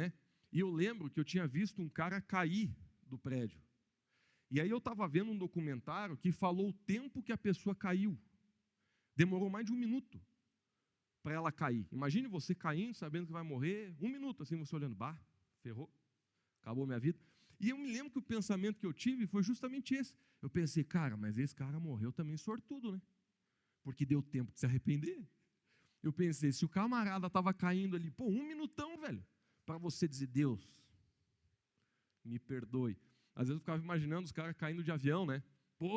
E eu lembro que eu tinha visto um cara cair do prédio. E aí eu estava vendo um documentário que falou o tempo que a pessoa caiu. Demorou mais de 1 minuto para ela cair. Imagine você caindo, sabendo que vai morrer, 1 minuto, assim, você olhando, ferrou, acabou minha vida. E eu me lembro que o pensamento que eu tive foi justamente esse. Eu pensei, cara, mas esse cara morreu também sortudo, Porque deu tempo de se arrepender. Eu pensei, se o camarada estava caindo ali, 1 minutão, velho, para você dizer: Deus, me perdoe. Às vezes eu ficava imaginando os caras caindo de avião,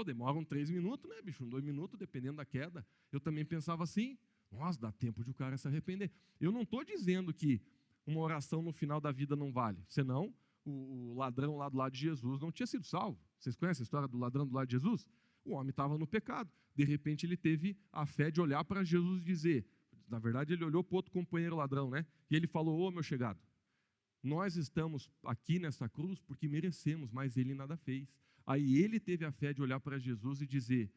demoram 3 minutos, bicho, 2 minutos, dependendo da queda. Eu também pensava assim, nossa, dá tempo de o cara se arrepender. Eu não estou dizendo que uma oração no final da vida não vale, senão o ladrão lá do lado de Jesus não tinha sido salvo. Vocês conhecem a história do ladrão do lado de Jesus? O homem estava no pecado. De repente ele teve a fé de olhar para Jesus e dizer, na verdade ele olhou para o outro companheiro ladrão, E ele falou: ô meu chegado, nós estamos aqui nessa cruz porque merecemos, mas ele nada fez. Aí ele teve a fé de olhar para Jesus e dizer: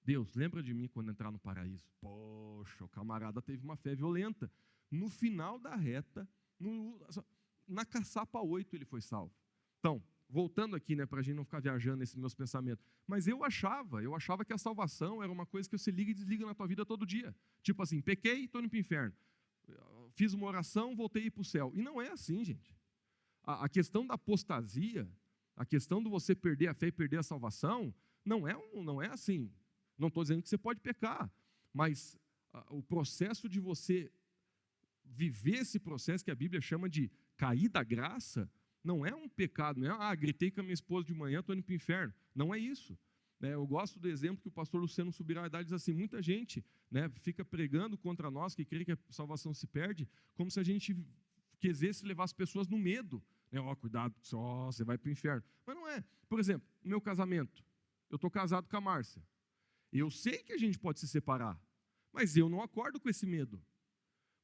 Deus, lembra de mim quando entrar no paraíso. Poxa, o camarada teve uma fé violenta. No final da reta, na caçapa 8 ele foi salvo. Então, voltando aqui, para a gente não ficar viajando nesses meus pensamentos, mas eu achava que a salvação era uma coisa que você liga e desliga na tua vida todo dia. Tipo assim, pequei, estou indo para o inferno. Fiz uma oração, voltei a ir para o céu. E não é assim, gente. A questão da apostasia, a questão de você perder a fé e perder a salvação, não é assim. Não estou dizendo que você pode pecar, mas o processo de você viver esse processo que a Bíblia chama de cair da graça, não é um pecado, não é, gritei com a minha esposa de manhã, estou indo para o inferno. Não é isso. né? Eu gosto do exemplo que o pastor Luciano Subirá dá, diz assim, muita gente, né, fica pregando contra nós, que crê que a salvação se perde, como se a gente quisesse levar as pessoas no medo, né? Ó, cuidado, só você vai para o inferno. Mas não é. Por exemplo, no meu casamento, eu estou casado com a Márcia. Eu sei que a gente pode se separar, mas eu não acordo com esse medo,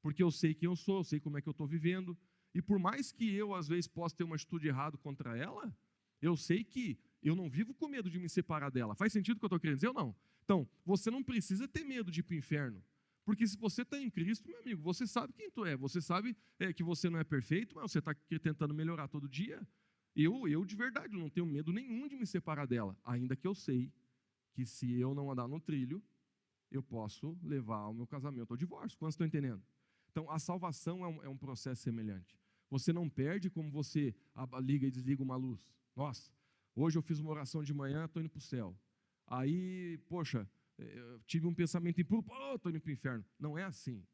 porque eu sei quem eu sou, eu sei como é que eu estou vivendo, e por mais que eu, às vezes, possa ter uma atitude errada contra ela, eu sei que eu não vivo com medo de me separar dela. Faz sentido o que eu estou querendo dizer ou não? Então, você não precisa ter medo de ir para o inferno, porque se você está em Cristo, meu amigo, você sabe quem tu é, você sabe que você não é perfeito, mas você está tentando melhorar todo dia. Eu, de verdade, não tenho medo nenhum de me separar dela, ainda que eu sei que se eu não andar no trilho, eu posso levar o meu casamento ao divórcio. Quantos estão entendendo? Então, a salvação é um processo semelhante. Você não perde como você liga e desliga uma luz. Nossa, hoje eu fiz uma oração de manhã, estou indo para o céu. Aí, poxa, eu tive um pensamento impuro, estou indo para o inferno. Não é assim.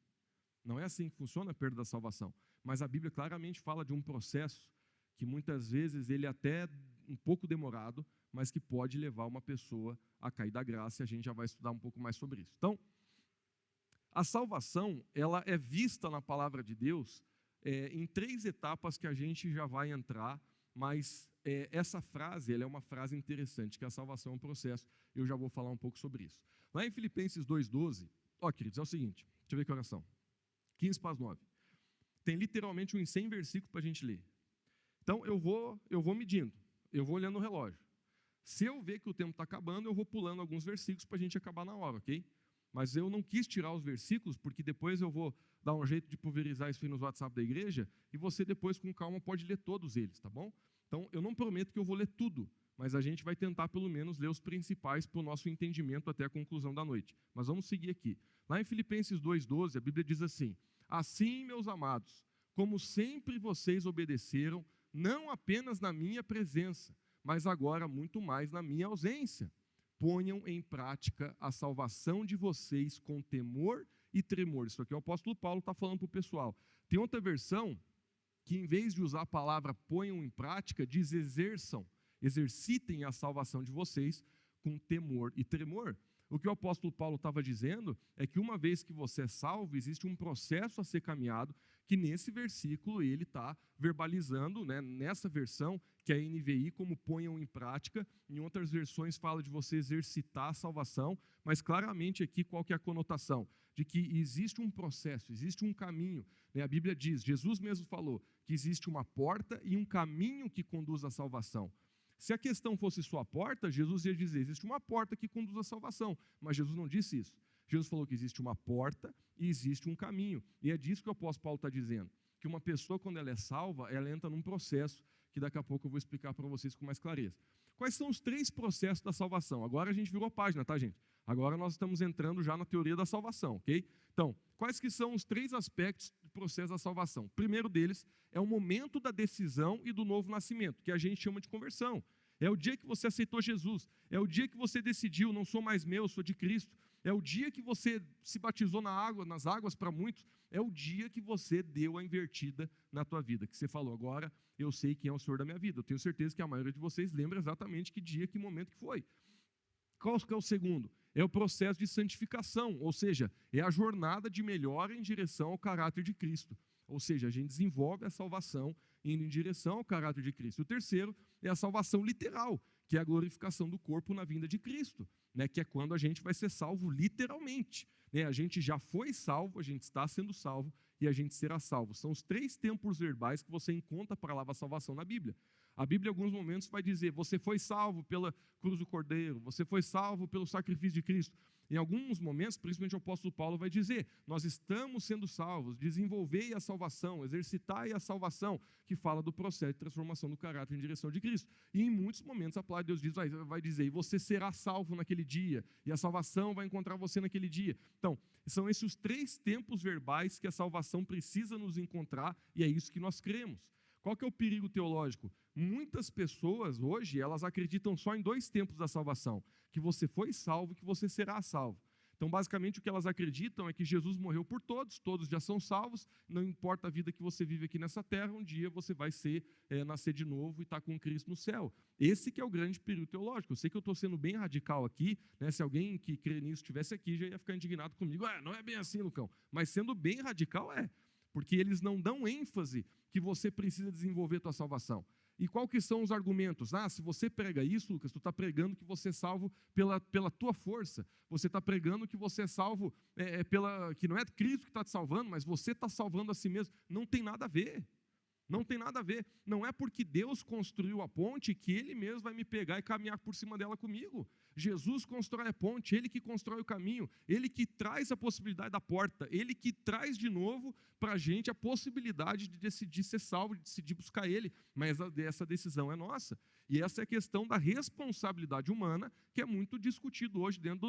Não é assim que funciona a perda da salvação. Mas a Bíblia claramente fala de um processo que muitas vezes ele é até um pouco demorado, mas que pode levar uma pessoa a cair da graça, e a gente já vai estudar um pouco mais sobre isso. Então, a salvação, ela é vista na palavra de Deus em 3 etapas que a gente já vai entrar, mas essa frase, ela é uma frase interessante, que a salvação é um processo, eu já vou falar um pouco sobre isso. Lá em Filipenses 2,12, queridos, é o seguinte, deixa eu ver que oração, 15 para as 9, tem literalmente uns 100 versículos para a gente ler. Então, eu vou medindo, eu vou olhando o relógio. Se eu ver que o tempo está acabando, eu vou pulando alguns versículos para a gente acabar na hora, ok? Mas eu não quis tirar os versículos, porque depois eu vou dar um jeito de pulverizar isso aí nos WhatsApp da igreja, e você depois, com calma, pode ler todos eles, tá bom? Então, eu não prometo que eu vou ler tudo, mas a gente vai tentar, pelo menos, ler os principais para o nosso entendimento até a conclusão da noite. Mas vamos seguir aqui. Lá em Filipenses 2,12, a Bíblia diz assim, assim, meus amados, como sempre vocês obedeceram, não apenas na minha presença, mas agora muito mais na minha ausência. Ponham em prática a salvação de vocês com temor e tremor. Isso aqui o apóstolo Paulo está falando para o pessoal. Tem outra versão que, em vez de usar a palavra ponham em prática, diz exercitem a salvação de vocês com temor e tremor. O que o apóstolo Paulo estava dizendo é que uma vez que você é salvo, existe um processo a ser caminhado, que nesse versículo ele está verbalizando, né, nessa versão, que é a NVI, como ponham em prática. Em outras versões fala de você exercitar a salvação, mas claramente aqui qual que é a conotação? De que existe um processo, existe um caminho. Né? A Bíblia diz, Jesus mesmo falou, que existe uma porta e um caminho que conduz à salvação. Se a questão fosse só a porta, Jesus ia dizer, existe uma porta que conduz à salvação, mas Jesus não disse isso. Jesus falou que existe uma porta e existe um caminho, e é disso que o apóstolo Paulo está dizendo, que uma pessoa, quando ela é salva, ela entra num processo, que daqui a pouco eu vou explicar para vocês com mais clareza. Quais são os 3 processos da salvação? Agora a gente virou a página, tá, gente? Agora nós estamos entrando já na teoria da salvação, ok? Então, quais que são os 3 aspectos do processo da salvação? O primeiro deles é o momento da decisão e do novo nascimento, que a gente chama de conversão. É o dia que você aceitou Jesus, é o dia que você decidiu, não sou mais meu, sou de Cristo. É o dia que você se batizou nas águas para muitos, é o dia que você deu a invertida na tua vida, que você falou, agora eu sei quem é o Senhor da minha vida. Eu tenho certeza que a maioria de vocês lembra exatamente que dia, que momento que foi. Qual que é o segundo? É o processo de santificação, ou seja, é a jornada de melhora em direção ao caráter de Cristo. Ou seja, a gente desenvolve a salvação indo em direção ao caráter de Cristo. O terceiro é a salvação literal, que é a glorificação do corpo na vinda de Cristo, né, que é quando a gente vai ser salvo literalmente. Né, a gente já foi salvo, a gente está sendo salvo e a gente será salvo. São os 3 tempos verbais que você encontra para a palavra salvação na Bíblia. A Bíblia, em alguns momentos, vai dizer, você foi salvo pela cruz do Cordeiro, você foi salvo pelo sacrifício de Cristo. Em alguns momentos, principalmente o apóstolo Paulo vai dizer, nós estamos sendo salvos, desenvolvei a salvação, exercitai a salvação, que fala do processo de transformação do caráter em direção de Cristo. E em muitos momentos a palavra de Deus vai dizer, e você será salvo naquele dia, e a salvação vai encontrar você naquele dia. Então, são esses os 3 tempos verbais que a salvação precisa nos encontrar, e é isso que nós cremos. Qual que é o perigo teológico? Muitas pessoas hoje, elas acreditam só em 2 tempos da salvação, que você foi salvo e que você será salvo. Então, basicamente, o que elas acreditam é que Jesus morreu por todos, todos já são salvos, não importa a vida que você vive aqui nessa terra, um dia você vai nascer de novo e estar com Cristo no céu. Esse que é o grande perigo teológico. Eu sei que eu estou sendo bem radical aqui, né? Se alguém que crê nisso estivesse aqui, já ia ficar indignado comigo. Não é bem assim, Lucão. Mas sendo bem radical, porque eles não dão ênfase que você precisa desenvolver a tua salvação. E qual que são os argumentos? Se você prega isso, Lucas, tu está pregando que você é salvo pela tua força. Você está pregando que você é salvo que não é Cristo que está te salvando, mas você está salvando a si mesmo. Não tem nada a ver. Não tem nada a ver. Não é porque Deus construiu a ponte que Ele mesmo vai me pegar e caminhar por cima dela comigo. Jesus constrói a ponte, Ele que constrói o caminho, Ele que traz a possibilidade da porta, Ele que traz de novo para a gente a possibilidade de decidir ser salvo, de decidir buscar Ele. Mas essa decisão é nossa. E essa é a questão da responsabilidade humana, que é muito discutido hoje dentro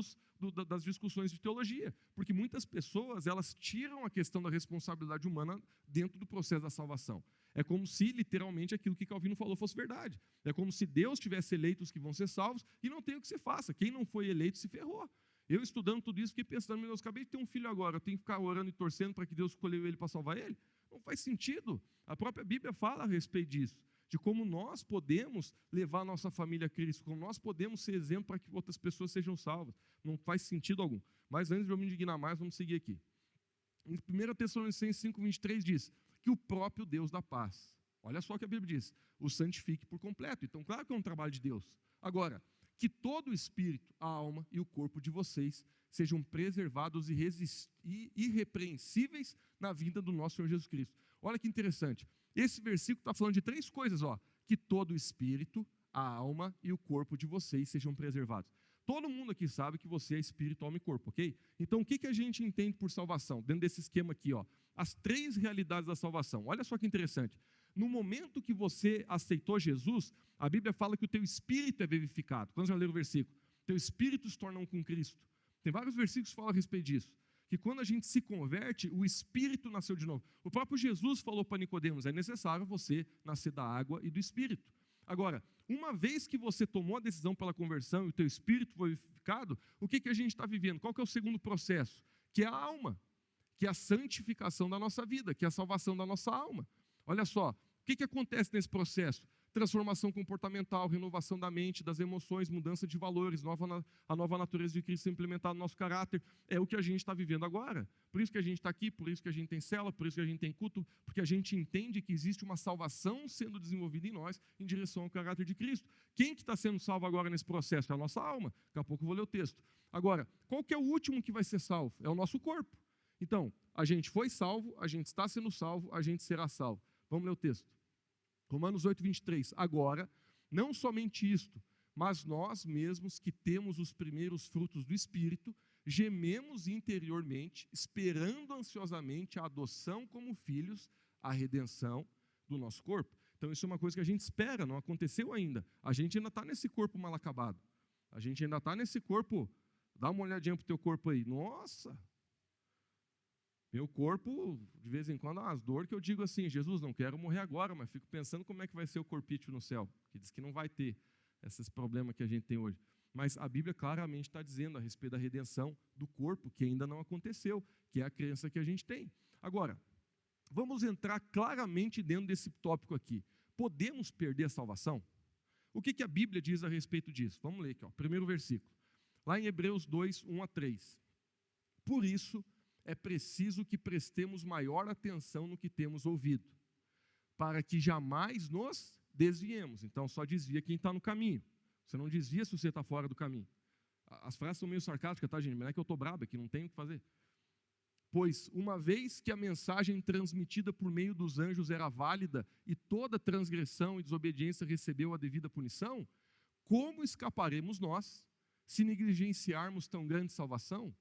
das discussões de teologia. Porque muitas pessoas, elas tiram a questão da responsabilidade humana dentro do processo da salvação. É como se, literalmente, aquilo que Calvino falou fosse verdade. É como se Deus tivesse eleito os que vão ser salvos e não tem o que você faça. Quem não foi eleito se ferrou. Eu, estudando tudo isso, fiquei pensando, meu Deus, acabei de ter um filho agora, eu tenho que ficar orando e torcendo para que Deus escolheu ele para salvar ele? Não faz sentido. A própria Bíblia fala a respeito disso, de como nós podemos levar a nossa família a Cristo, como nós podemos ser exemplo para que outras pessoas sejam salvas. Não faz sentido algum. Mas antes de eu me indignar mais, vamos seguir aqui. Em 1 Tessalonicenses 5,23 diz que o próprio Deus da paz, olha só o que a Bíblia diz, o santifique por completo. Então, claro que é um trabalho de Deus. Agora, que todo o espírito, a alma e o corpo de vocês sejam preservados e irrepreensíveis na vinda do nosso Senhor Jesus Cristo. Olha que interessante. Esse versículo está falando de 3 coisas, que todo o espírito, a alma e o corpo de vocês sejam preservados. Todo mundo aqui sabe que você é espírito, alma e corpo, ok? Então, o que a gente entende por salvação? Dentro desse esquema aqui, as 3 realidades da salvação. Olha só que interessante. No momento que você aceitou Jesus, a Bíblia fala que o teu espírito é vivificado. Quando já leram o versículo? Teu espírito se torna um com Cristo. Tem vários versículos que falam a respeito disso. Que quando a gente se converte, o espírito nasceu de novo. O próprio Jesus falou para Nicodemos, é necessário você nascer da água e do espírito. Agora, uma vez que você tomou a decisão pela conversão e o teu espírito foi vivificado, o que a gente está vivendo? Qual que é o segundo processo? Que é a alma, que é a santificação da nossa vida, que é a salvação da nossa alma. Olha só, o que acontece nesse processo? Transformação comportamental, renovação da mente, das emoções, mudança de valores, a nova natureza de Cristo implementada no nosso caráter, é o que a gente está vivendo agora. Por isso que a gente está aqui, por isso que a gente tem célula, por isso que a gente tem culto, porque a gente entende que existe uma salvação sendo desenvolvida em nós em direção ao caráter de Cristo. Quem que está sendo salvo agora nesse processo? É a nossa alma. Daqui a pouco eu vou ler o texto. Agora, qual que é o último que vai ser salvo? É o nosso corpo. Então, a gente foi salvo, a gente está sendo salvo, a gente será salvo. Vamos ler o texto. Romanos 8, 23. Agora, não somente isto, mas nós mesmos que temos os primeiros frutos do Espírito, gememos interiormente, esperando ansiosamente a adoção como filhos, a redenção do nosso corpo. Então, isso é uma coisa que a gente espera, não aconteceu ainda. A gente ainda está nesse corpo mal acabado. A gente ainda está nesse corpo. Dá uma olhadinha para o teu corpo aí. Nossa! Meu corpo, de vez em quando, dá umas dores que eu digo assim, Jesus, não quero morrer agora, mas fico pensando como é que vai ser o corpício no céu, que diz que não vai ter esses problemas que a gente tem hoje. Mas a Bíblia claramente está dizendo a respeito da redenção do corpo, que ainda não aconteceu, que é a crença que a gente tem. Agora, vamos entrar claramente dentro desse tópico aqui. Podemos perder a salvação? O que a Bíblia diz a respeito disso? Vamos ler aqui, primeiro versículo. Lá em Hebreus 2, 1 a 3. Por isso, é preciso que prestemos maior atenção no que temos ouvido, para que jamais nos desviemos. Então, só desvia quem está no caminho. Você não desvia se você está fora do caminho. As frases são meio sarcásticas, tá, gente? Mas não é que eu estou brabo, é que não tem o que fazer. Pois, uma vez que a mensagem transmitida por meio dos anjos era válida e toda transgressão e desobediência recebeu a devida punição, como escaparemos nós se negligenciarmos tão grande salvação?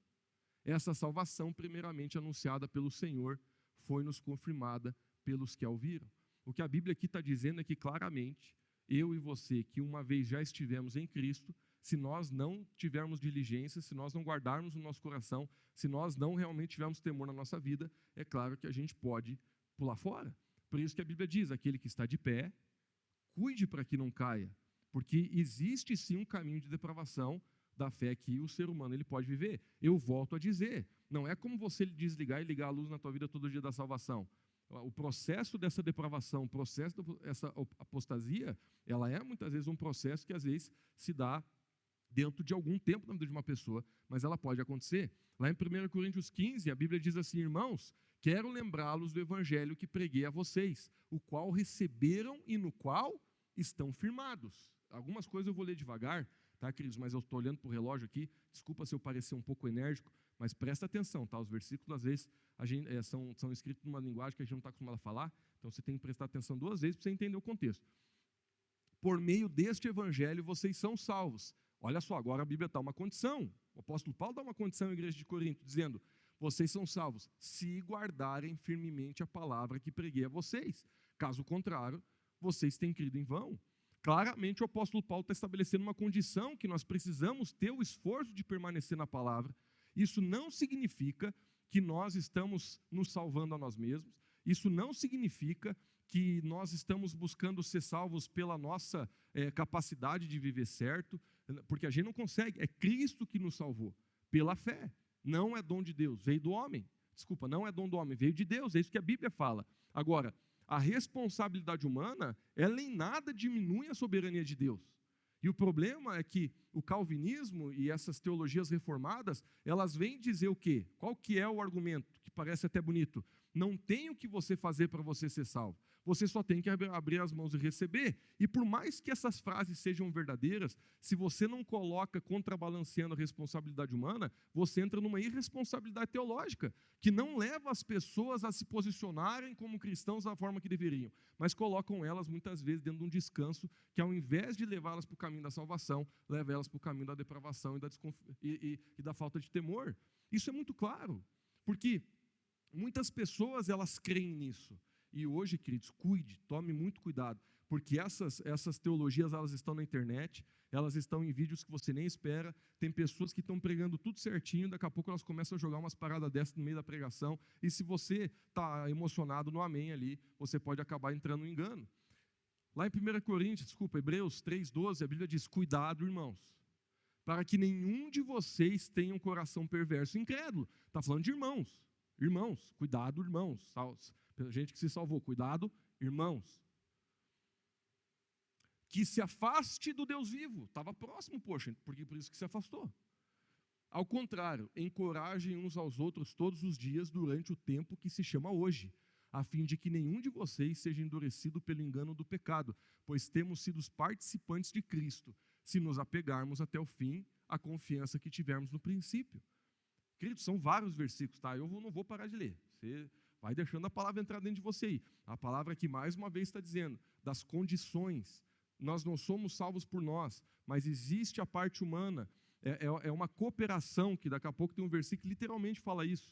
Essa salvação, primeiramente anunciada pelo Senhor, foi-nos confirmada pelos que a ouviram. O que a Bíblia aqui está dizendo é que claramente, eu e você, que uma vez já estivemos em Cristo, se nós não tivermos diligência, se nós não guardarmos no nosso coração, se nós não realmente tivermos temor na nossa vida, é claro que a gente pode pular fora. Por isso que a Bíblia diz, aquele que está de pé, cuide para que não caia, porque existe sim um caminho de depravação, da fé que o ser humano ele pode viver. Eu volto a dizer, não é como você desligar e ligar a luz na tua vida todo dia da salvação. O processo dessa depravação, o processo dessa apostasia, ela é muitas vezes um processo que às vezes se dá dentro de algum tempo na vida de uma pessoa, mas ela pode acontecer. Lá em 1 Coríntios 15, a Bíblia diz assim: irmãos, quero lembrá-los do evangelho que preguei a vocês, o qual receberam e no qual estão firmados. Algumas coisas eu vou ler devagar, tá, queridos? Mas eu estou olhando para o relógio aqui, desculpa se eu parecer um pouco enérgico, mas presta atenção, tá? Os versículos, às vezes, são escritos numa linguagem que a gente não está acostumado a falar, então você tem que prestar atenção 2 vezes para você entender o contexto. Por meio deste evangelho, vocês são salvos. Olha só, agora a Bíblia dá uma condição. O apóstolo Paulo dá uma condição à igreja de Corinto, dizendo: vocês são salvos se guardarem firmemente a palavra que preguei a vocês. Caso contrário, vocês têm crido em vão. Claramente o apóstolo Paulo está estabelecendo uma condição que nós precisamos ter o esforço de permanecer na palavra. Isso não significa que nós estamos nos salvando a nós mesmos. Isso não significa que nós estamos buscando ser salvos pela nossa capacidade de viver certo, porque a gente não consegue. É Cristo que nos salvou, pela fé. Não é dom de Deus, veio do homem. Desculpa, não é dom do homem, veio de Deus, é isso que a Bíblia fala. Agora, a responsabilidade humana, ela em nada diminui a soberania de Deus. E o problema é que o calvinismo e essas teologias reformadas, elas vêm dizer o quê? Qual que é o argumento? Que parece até bonito. Não tem o que você fazer para você ser salvo. Você só tem que abrir as mãos e receber. E por mais que essas frases sejam verdadeiras, se você não coloca contrabalanceando a responsabilidade humana, você entra numa irresponsabilidade teológica, que não leva as pessoas a se posicionarem como cristãos da forma que deveriam, mas colocam elas muitas vezes dentro de um descanso que, ao invés de levá-las para o caminho da salvação, leva elas para o caminho da depravação e da falta de temor. Isso é muito claro, porque muitas pessoas elas creem nisso. E hoje, queridos, cuide, tome muito cuidado, porque essas teologias elas estão na internet, elas estão em vídeos que você nem espera, tem pessoas que estão pregando tudo certinho, daqui a pouco elas começam a jogar umas paradas dessas no meio da pregação, e se você está emocionado no amém ali, você pode acabar entrando no engano. Lá em Hebreus 3,12, a Bíblia diz: cuidado, irmãos, para que nenhum de vocês tenha um coração perverso e incrédulo. Está falando de irmãos. Irmãos, cuidado, irmãos. Gente que se salvou, cuidado, irmãos. Que se afaste do Deus vivo. Estava próximo, poxa, porque por isso que se afastou. Ao contrário, encorajem uns aos outros todos os dias durante o tempo que se chama hoje, a fim de que nenhum de vocês seja endurecido pelo engano do pecado, pois temos sido os participantes de Cristo, se nos apegarmos até o fim à confiança que tivemos no princípio. Queridos, são vários versículos, tá? Eu não vou parar de ler. Você vai deixando a palavra entrar dentro de você aí. A palavra que mais uma vez está dizendo das condições. Nós não somos salvos por nós, mas existe a parte humana. É uma cooperação, que daqui a pouco tem um versículo que literalmente fala isso.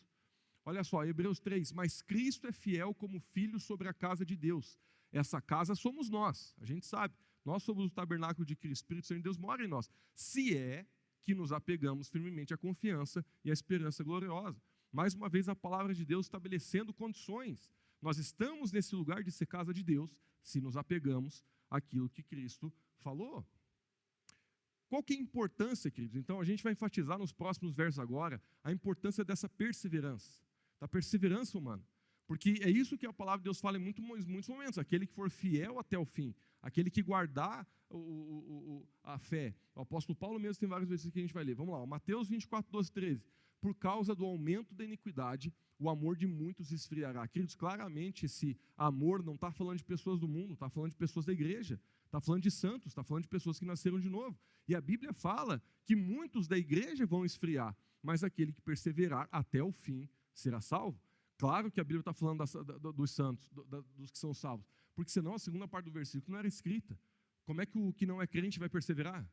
Olha só, Hebreus 3, mas Cristo é fiel como filho sobre a casa de Deus. Essa casa somos nós, a gente sabe. Nós somos o tabernáculo de Cristo, o Espírito Santo de Deus mora em nós. Se é que nos apegamos firmemente à confiança e à esperança gloriosa. Mais uma vez a palavra de Deus estabelecendo condições. Nós estamos nesse lugar de ser casa de Deus, se nos apegamos àquilo que Cristo falou. Qual que é a importância, queridos? Então a gente vai enfatizar nos próximos versos agora a importância dessa perseverança, da perseverança humana. Porque é isso que a palavra de Deus fala em muitos momentos, aquele que for fiel até o fim, aquele que guardar a fé. O apóstolo Paulo mesmo tem vários versículos que a gente vai ler. Vamos lá, Mateus 24, 12, 13. Por causa do aumento da iniquidade, o amor de muitos esfriará. Queridos, claramente esse amor não está falando de pessoas do mundo, está falando de pessoas da igreja, está falando de santos, está falando de pessoas que nasceram de novo. E a Bíblia fala que muitos da igreja vão esfriar, mas aquele que perseverar até o fim será salvo. Claro que a Bíblia está falando dos santos, dos que são salvos, porque senão a segunda parte do versículo não era escrita. Como é que o que não é crente vai perseverar?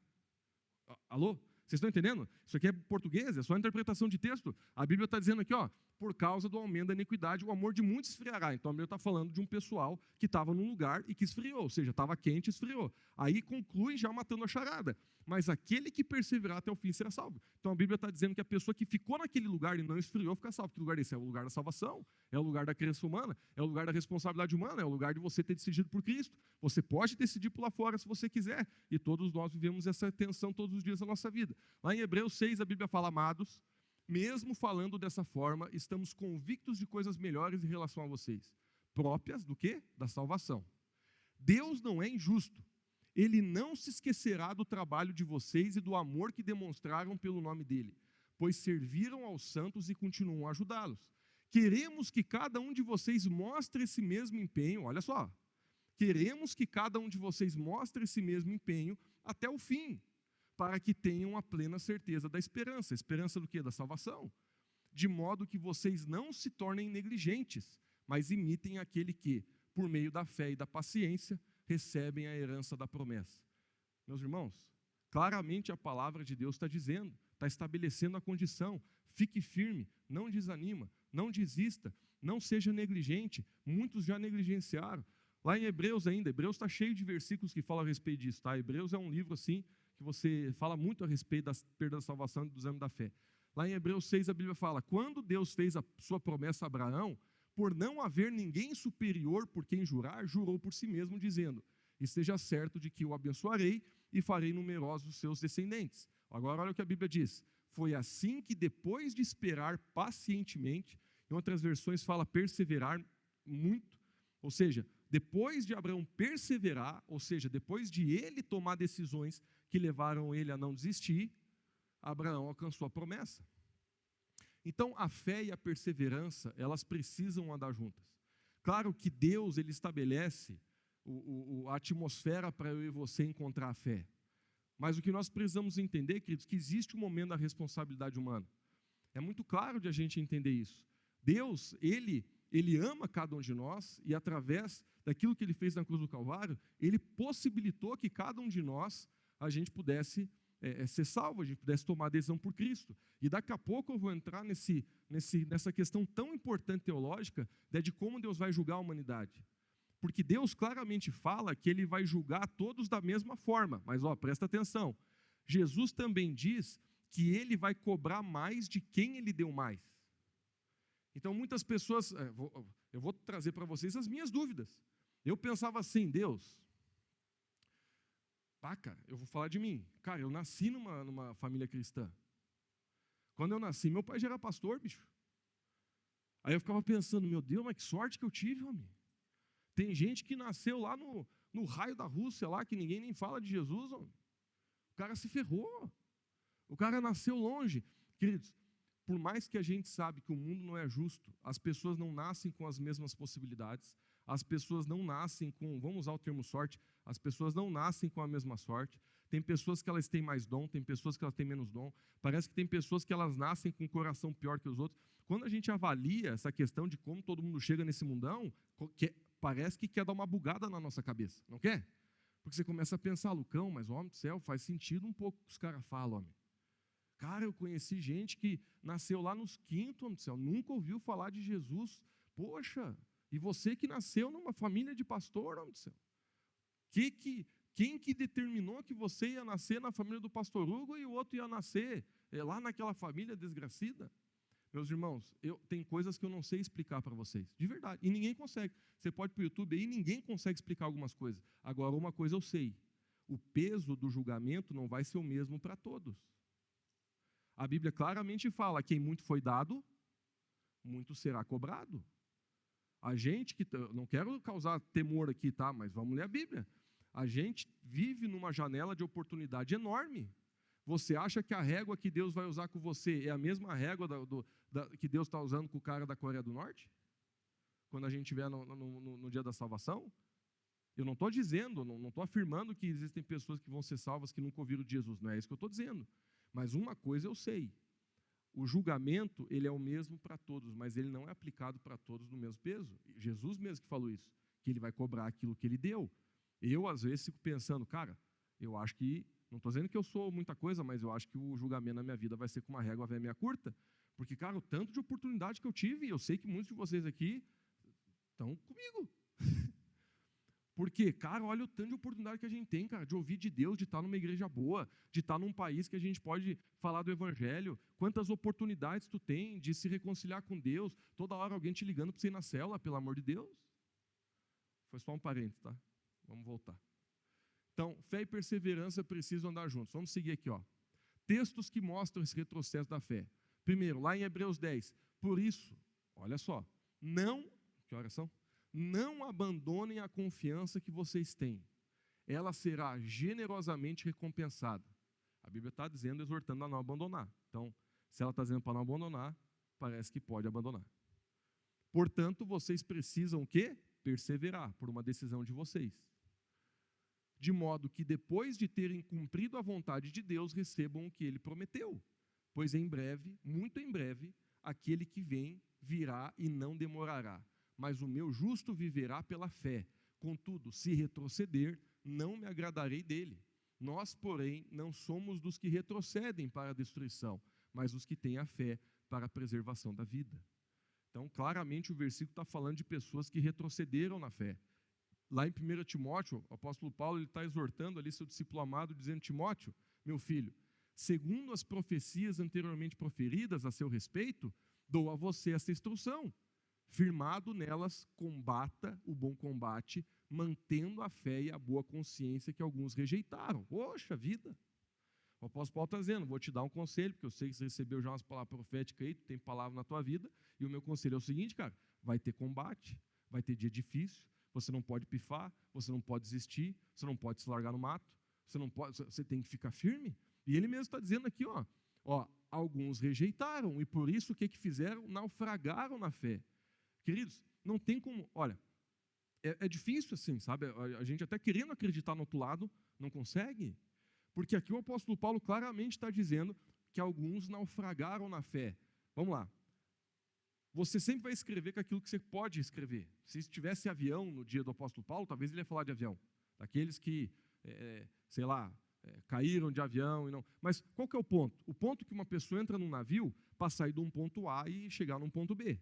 Alô? Vocês estão entendendo? Isso aqui é português, é só interpretação de texto. A Bíblia está dizendo aqui, ó, por causa do aumento da iniquidade, o amor de muitos esfriará. Então a Bíblia está falando de um pessoal que estava num lugar e que esfriou, ou seja, estava quente e esfriou. Aí conclui já matando a charada. Mas aquele que perseverar até o fim será salvo. Então a Bíblia está dizendo que a pessoa que ficou naquele lugar e não esfriou fica salvo. Que lugar é esse? É o lugar da salvação, é o lugar da crença humana, é o lugar da responsabilidade humana, é o lugar de você ter decidido por Cristo. Você pode decidir pular fora se você quiser. E todos nós vivemos essa tensão todos os dias da nossa vida. Lá em Hebreus 6, a Bíblia fala, amados, mesmo falando dessa forma, estamos convictos de coisas melhores em relação a vocês. Próprias do quê? Da salvação. Deus não é injusto. Ele não se esquecerá do trabalho de vocês e do amor que demonstraram pelo nome dele, pois serviram aos santos e continuam a ajudá-los. Queremos que cada um de vocês mostre esse mesmo empenho, olha só, queremos que cada um de vocês mostre esse mesmo empenho até o fim, para que tenham a plena certeza da esperança. Esperança do quê? Da salvação. De modo que vocês não se tornem negligentes, mas imitem aquele que, por meio da fé e da paciência, recebem a herança da promessa. Meus irmãos, claramente a palavra de Deus está dizendo, está estabelecendo a condição. Fique firme, não desanima, não desista, não seja negligente. Muitos já negligenciaram. Lá em Hebreus ainda, Hebreus está cheio de versículos que falam a respeito disso, tá? Hebreus é um livro assim, que você fala muito a respeito da perda da salvação e do exame da fé. Lá em Hebreus 6 a Bíblia fala, quando Deus fez a sua promessa a Abraão, por não haver ninguém superior por quem jurar, jurou por si mesmo, dizendo, esteja certo de que o abençoarei e farei numerosos os seus descendentes. Agora olha o que a Bíblia diz, foi assim que depois de esperar pacientemente, em outras versões fala perseverar muito, ou seja, depois de Abraão perseverar, ou seja, depois de ele tomar decisões que levaram ele a não desistir, Abraão alcançou a promessa. Então, a fé e a perseverança, elas precisam andar juntas. Claro que Deus, ele estabelece a atmosfera para eu e você encontrar a fé. Mas o que nós precisamos entender, queridos, que existe um momento da responsabilidade humana. É muito claro de a gente entender isso. Deus, ele ama cada um de nós e através daquilo que ele fez na cruz do Calvário, ele possibilitou que cada um de nós, a gente pudesse ser salvo, a gente pudesse tomar a decisão por Cristo. E daqui a pouco eu vou entrar nessa questão tão importante teológica, de como Deus vai julgar a humanidade. Porque Deus claramente fala que ele vai julgar todos da mesma forma. Mas presta atenção, Jesus também diz que ele vai cobrar mais de quem ele deu mais. Então muitas pessoas, eu vou trazer para vocês as minhas dúvidas. Eu pensava assim, Deus, cara, eu vou falar de mim. Cara, eu nasci numa família cristã. Quando eu nasci, meu pai já era pastor, bicho. Aí eu ficava pensando, meu Deus, mas que sorte que eu tive, homem. Tem gente que nasceu lá no raio da Rússia, lá, que ninguém nem fala de Jesus, homem. O cara se ferrou. O cara nasceu longe. Queridos, por mais que a gente sabe que o mundo não é justo, as pessoas não nascem com as mesmas possibilidades, as pessoas não nascem com, vamos usar o termo sorte, as pessoas não nascem com a mesma sorte, tem pessoas que elas têm mais dom, tem pessoas que elas têm menos dom, parece que tem pessoas que elas nascem com um coração pior que os outros. Quando a gente avalia essa questão de como todo mundo chega nesse mundão, parece que quer dar uma bugada na nossa cabeça, não quer? Porque você começa a pensar, Lucão, mas homem do céu, faz sentido um pouco o que os caras falam, homem. Cara, eu conheci gente que nasceu lá nos quintos, homem do céu, nunca ouviu falar de Jesus. Poxa, e você que nasceu numa família de pastor, homem do céu. Quem que determinou que você ia nascer na família do pastor Hugo e o outro ia nascer lá naquela família desgracida? Meus irmãos, tem coisas que eu não sei explicar para vocês, de verdade, e ninguém consegue. Você pode ir para o YouTube aí, ninguém consegue explicar algumas coisas. Agora, uma coisa eu sei, o peso do julgamento não vai ser o mesmo para todos. A Bíblia claramente fala, quem muito foi dado, muito será cobrado. A gente que, não quero causar temor aqui, tá? Mas vamos ler a Bíblia. A gente vive numa janela de oportunidade enorme. Você acha que a régua que Deus vai usar com você é a mesma régua que Deus está usando com o cara da Coreia do Norte? Quando a gente estiver no dia da salvação? Eu não estou dizendo, não estou afirmando que existem pessoas que vão ser salvas que nunca ouviram de Jesus. Não é isso que eu estou dizendo. Mas uma coisa eu sei. O julgamento, ele é o mesmo para todos, mas ele não é aplicado para todos no mesmo peso. Jesus mesmo que falou isso, que ele vai cobrar aquilo que ele deu. Eu, às vezes, fico pensando, cara, eu acho que, não estou dizendo que eu sou muita coisa, mas eu acho que o julgamento na minha vida vai ser com uma régua velha meia curta, porque, cara, o tanto de oportunidade que eu tive, e eu sei que muitos de vocês aqui estão comigo. Porque, cara, olha o tanto de oportunidade que a gente tem, cara, de ouvir de Deus, de estar numa igreja boa, de estar num país que a gente pode falar do Evangelho. Quantas oportunidades tu tem de se reconciliar com Deus, toda hora alguém te ligando para você ir na célula, pelo amor de Deus. Foi só um parênteses, tá? Vamos voltar. Então, fé e perseverança precisam andar juntos. Vamos seguir aqui, ó. textos que mostram esse retrocesso da fé. Primeiro, lá em Hebreus 10, por isso, olha só, que horas são? Não abandonem a confiança que vocês têm. Ela será generosamente recompensada. A Bíblia está dizendo, exortando a não abandonar. Então, se ela está dizendo para não abandonar, parece que pode abandonar. Portanto, vocês precisam o quê? Perseverar por uma decisão de vocês. De modo que depois de terem cumprido a vontade de Deus, recebam o que Ele prometeu. Pois em breve, muito em breve, aquele que vem virá e não demorará. Mas o meu justo viverá pela fé. Contudo, se retroceder, não me agradarei dele. Nós, porém, não somos dos que retrocedem para a destruição, mas dos que têm a fé para a preservação da vida. Então, claramente, o versículo está falando de pessoas que retrocederam na fé. Lá em 1 Timóteo, o apóstolo Paulo está exortando ali seu discípulo amado, dizendo: Timóteo, meu filho, segundo as profecias anteriormente proferidas a seu respeito, dou a você esta instrução. Firmado nelas, combata o bom combate, mantendo a fé e a boa consciência que alguns rejeitaram. Poxa vida! O apóstolo Paulo está dizendo: vou te dar um conselho, porque eu sei que você recebeu já umas palavras proféticas aí, tu tem palavra na tua vida, e o meu conselho é o seguinte, cara: vai ter combate, vai ter dia difícil, você não pode pifar, você não pode desistir, você não pode se largar no mato, você tem que ficar firme. E ele mesmo está dizendo aqui, alguns rejeitaram, e por isso o que fizeram? Naufragaram na fé. Queridos, não tem como, olha, é difícil assim, sabe? A gente até querendo acreditar no outro lado, não consegue. Porque aqui o apóstolo Paulo claramente está dizendo que alguns naufragaram na fé. Vamos lá. Você sempre vai escrever com aquilo que você pode escrever. Se tivesse avião no dia do apóstolo Paulo, talvez ele ia falar de avião. Daqueles que, caíram de avião e não. Mas qual que é o ponto? O ponto é que uma pessoa entra num navio para sair de um ponto A e chegar num ponto B.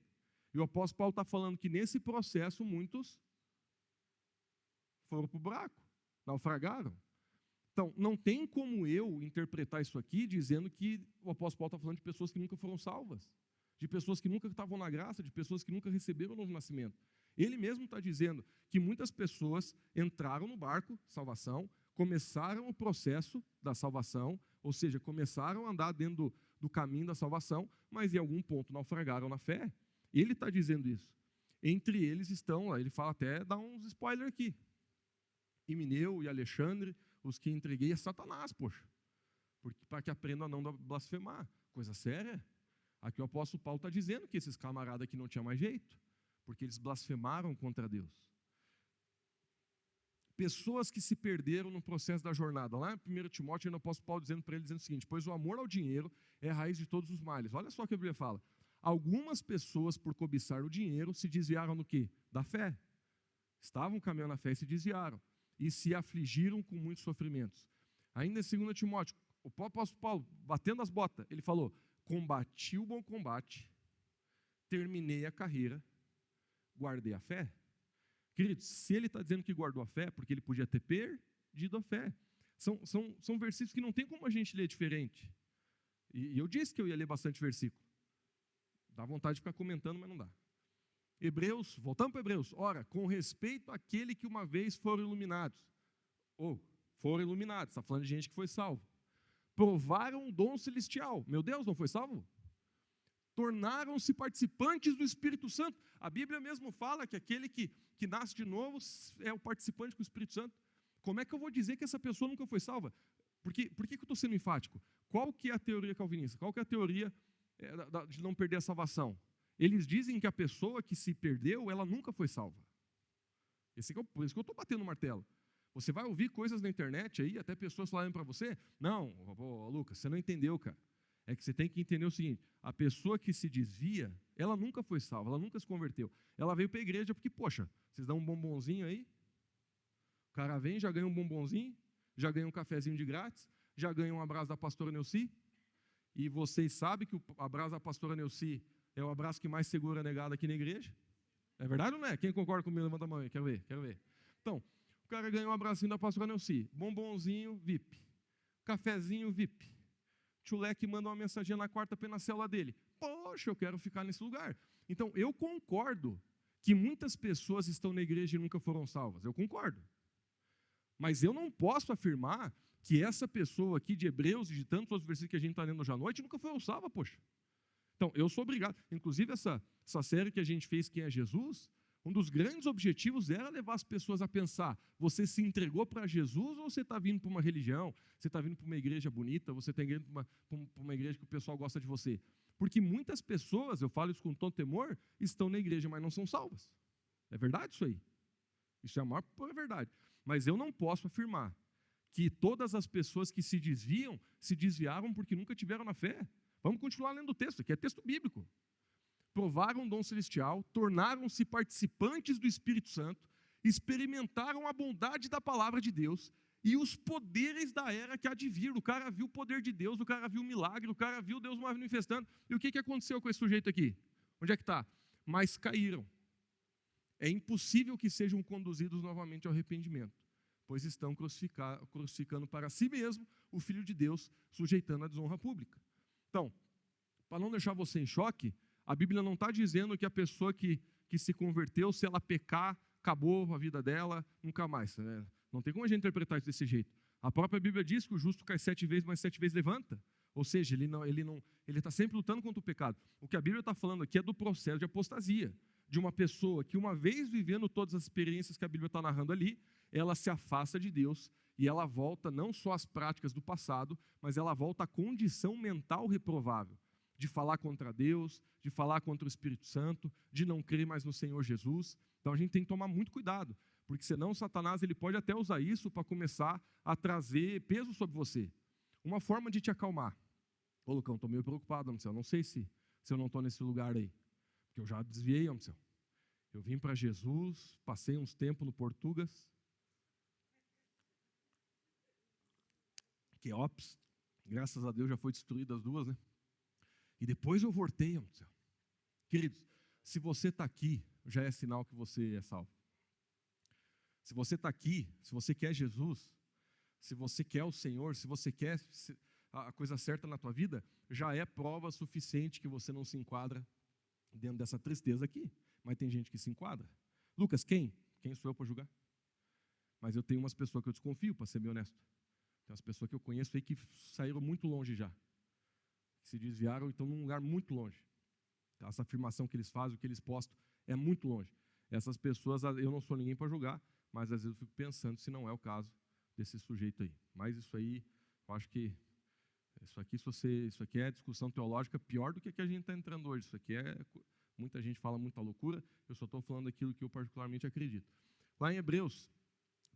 E o apóstolo Paulo está falando que nesse processo muitos foram para o buraco, naufragaram. Então, não tem como eu interpretar isso aqui dizendo que o apóstolo Paulo está falando de pessoas que nunca foram salvas, de pessoas que nunca estavam na graça, de pessoas que nunca receberam o novo nascimento. Ele mesmo está dizendo que muitas pessoas entraram no barco, salvação, começaram o processo da salvação, ou seja, começaram a andar dentro do caminho da salvação, mas em algum ponto naufragaram na fé. Ele está dizendo isso. Entre eles estão, ele fala até, dá uns spoilers aqui, Himeneu e Alexandre, os que entreguei a Satanás, poxa, para que aprendam a não blasfemar. Coisa séria. Aqui o apóstolo Paulo está dizendo que esses camaradas aqui não tinham mais jeito, porque eles blasfemaram contra Deus. Pessoas que se perderam no processo da jornada. Lá em 1 Timóteo, o apóstolo Paulo dizendo para ele, dizendo o seguinte: pois o amor ao dinheiro é a raiz de todos os males. Olha só o que a Bíblia fala. Algumas pessoas, por cobiçar o dinheiro, se desviaram do quê? Da fé. Estavam caminhando na fé e se desviaram. E se afligiram com muitos sofrimentos. Ainda em 2 Timóteo, o apóstolo Paulo, batendo as botas, ele falou: combati o bom combate, terminei a carreira, guardei a fé. Queridos, se ele está dizendo que guardou a fé, porque ele podia ter perdido a fé. São versículos que não tem como a gente ler diferente. E eu disse que eu ia ler bastante versículo. Dá vontade de ficar comentando, mas não dá. Hebreus, voltamos para Hebreus. Ora, com respeito àquele que uma vez foram iluminados. Foram iluminados, está falando de gente que foi salvo. Provaram um dom celestial. Meu Deus, não foi salvo? Tornaram-se participantes do Espírito Santo. A Bíblia mesmo fala que aquele que nasce de novo é o participante com o Espírito Santo. Como é que eu vou dizer que essa pessoa nunca foi salva? Por que eu estou sendo enfático? Qual que é a teoria calvinista? Qual que é a teoria de não perder a salvação? Eles dizem que a pessoa que se perdeu, ela nunca foi salva. Por isso que eu estou batendo o martelo. Você vai ouvir coisas na internet aí, até pessoas falarem para você: não, Lucas, você não entendeu, cara. É que você tem que entender o seguinte: a pessoa que se desvia, ela nunca foi salva, ela nunca se converteu. Ela veio para a igreja porque, poxa, vocês dão um bombonzinho aí, o cara vem, já ganha um bombonzinho, já ganha um cafezinho de grátis, já ganha um abraço da pastora Neuci, e vocês sabem que o abraço da pastora Neuci é o abraço que mais segura a negada aqui na igreja. É verdade ou não é? Quem concorda comigo, levanta a mão aí, quero ver. Então, o cara ganha um abracinho da pastora Neuci, bombonzinho VIP, cafezinho VIP. Tchuleque manda uma mensaginha na quarta-feira na célula dele. Poxa, eu quero ficar nesse lugar. Então, eu concordo que muitas pessoas estão na igreja e nunca foram salvas. Eu concordo. Mas eu não posso afirmar que essa pessoa aqui de Hebreus e de tantos outros versículos que a gente está lendo hoje à noite nunca foi salva, poxa. Então, eu sou obrigado. Inclusive, essa série que a gente fez, Quem é Jesus, um dos grandes objetivos era levar as pessoas a pensar: você se entregou para Jesus ou você está vindo para uma religião? Você está vindo para uma igreja bonita? Você está indo para uma igreja que o pessoal gosta de você? Porque muitas pessoas, eu falo isso com todo temor, estão na igreja, mas não são salvas. É verdade isso aí? Isso é a maior pura verdade. Mas eu não posso afirmar que todas as pessoas que se desviaram porque nunca tiveram na fé. Vamos continuar lendo o texto, que é texto bíblico. Provaram o dom celestial, tornaram-se participantes do Espírito Santo, experimentaram a bondade da palavra de Deus e os poderes da era que há de vir. O cara viu o poder de Deus, o cara viu o milagre, o cara viu Deus manifestando. E o que aconteceu com esse sujeito aqui? Onde é que está? Mas caíram. É impossível que sejam conduzidos novamente ao arrependimento, pois estão crucificando para si mesmo o Filho de Deus, sujeitando a desonra pública. Então, para não deixar você em choque, a Bíblia não está dizendo que a pessoa que se converteu, se ela pecar, acabou a vida dela, nunca mais. Né? Não tem como a gente interpretar isso desse jeito. A própria Bíblia diz que o justo cai 7 vezes, mas 7 vezes levanta. Ou seja, ele está sempre lutando contra o pecado. O que a Bíblia está falando aqui é do processo de apostasia, de uma pessoa que, uma vez vivendo todas as experiências que a Bíblia está narrando ali, ela se afasta de Deus e ela volta não só às práticas do passado, mas ela volta à condição mental reprovável, de falar contra Deus, de falar contra o Espírito Santo, de não crer mais no Senhor Jesus. Então a gente tem que tomar muito cuidado, porque senão Satanás ele pode até usar isso para começar a trazer peso sobre você. Uma forma de te acalmar: ô Lucão, estou meio preocupado, Amcel, não sei se eu não estou nesse lugar aí, porque eu já desviei, Amcel. Eu vim para Jesus, passei uns tempos no Portugas, que ops, graças a Deus já foi destruída as duas, né? E depois eu voltei, Amcel. Queridos, se você está aqui, já é sinal que você é salvo. Se você está aqui, se você quer Jesus, se você quer o Senhor, se você quer a coisa certa na tua vida, já é prova suficiente que você não se enquadra dentro dessa tristeza aqui. Mas tem gente que se enquadra. Lucas, quem? Quem sou eu para julgar? Mas eu tenho umas pessoas que eu desconfio, para ser bem honesto. Tem umas pessoas que eu conheço aí que saíram muito longe já. Que se desviaram e estão num lugar muito longe. Essa afirmação que eles fazem, o que eles postam, é muito longe. Essas pessoas, eu não sou ninguém para julgar, mas às vezes eu fico pensando se não é o caso desse sujeito aí. Mas isso aí, eu acho que isso aqui é discussão teológica pior do que a gente está entrando hoje. Isso aqui muita gente fala muita loucura, eu só estou falando aquilo que eu particularmente acredito. Lá em Hebreus,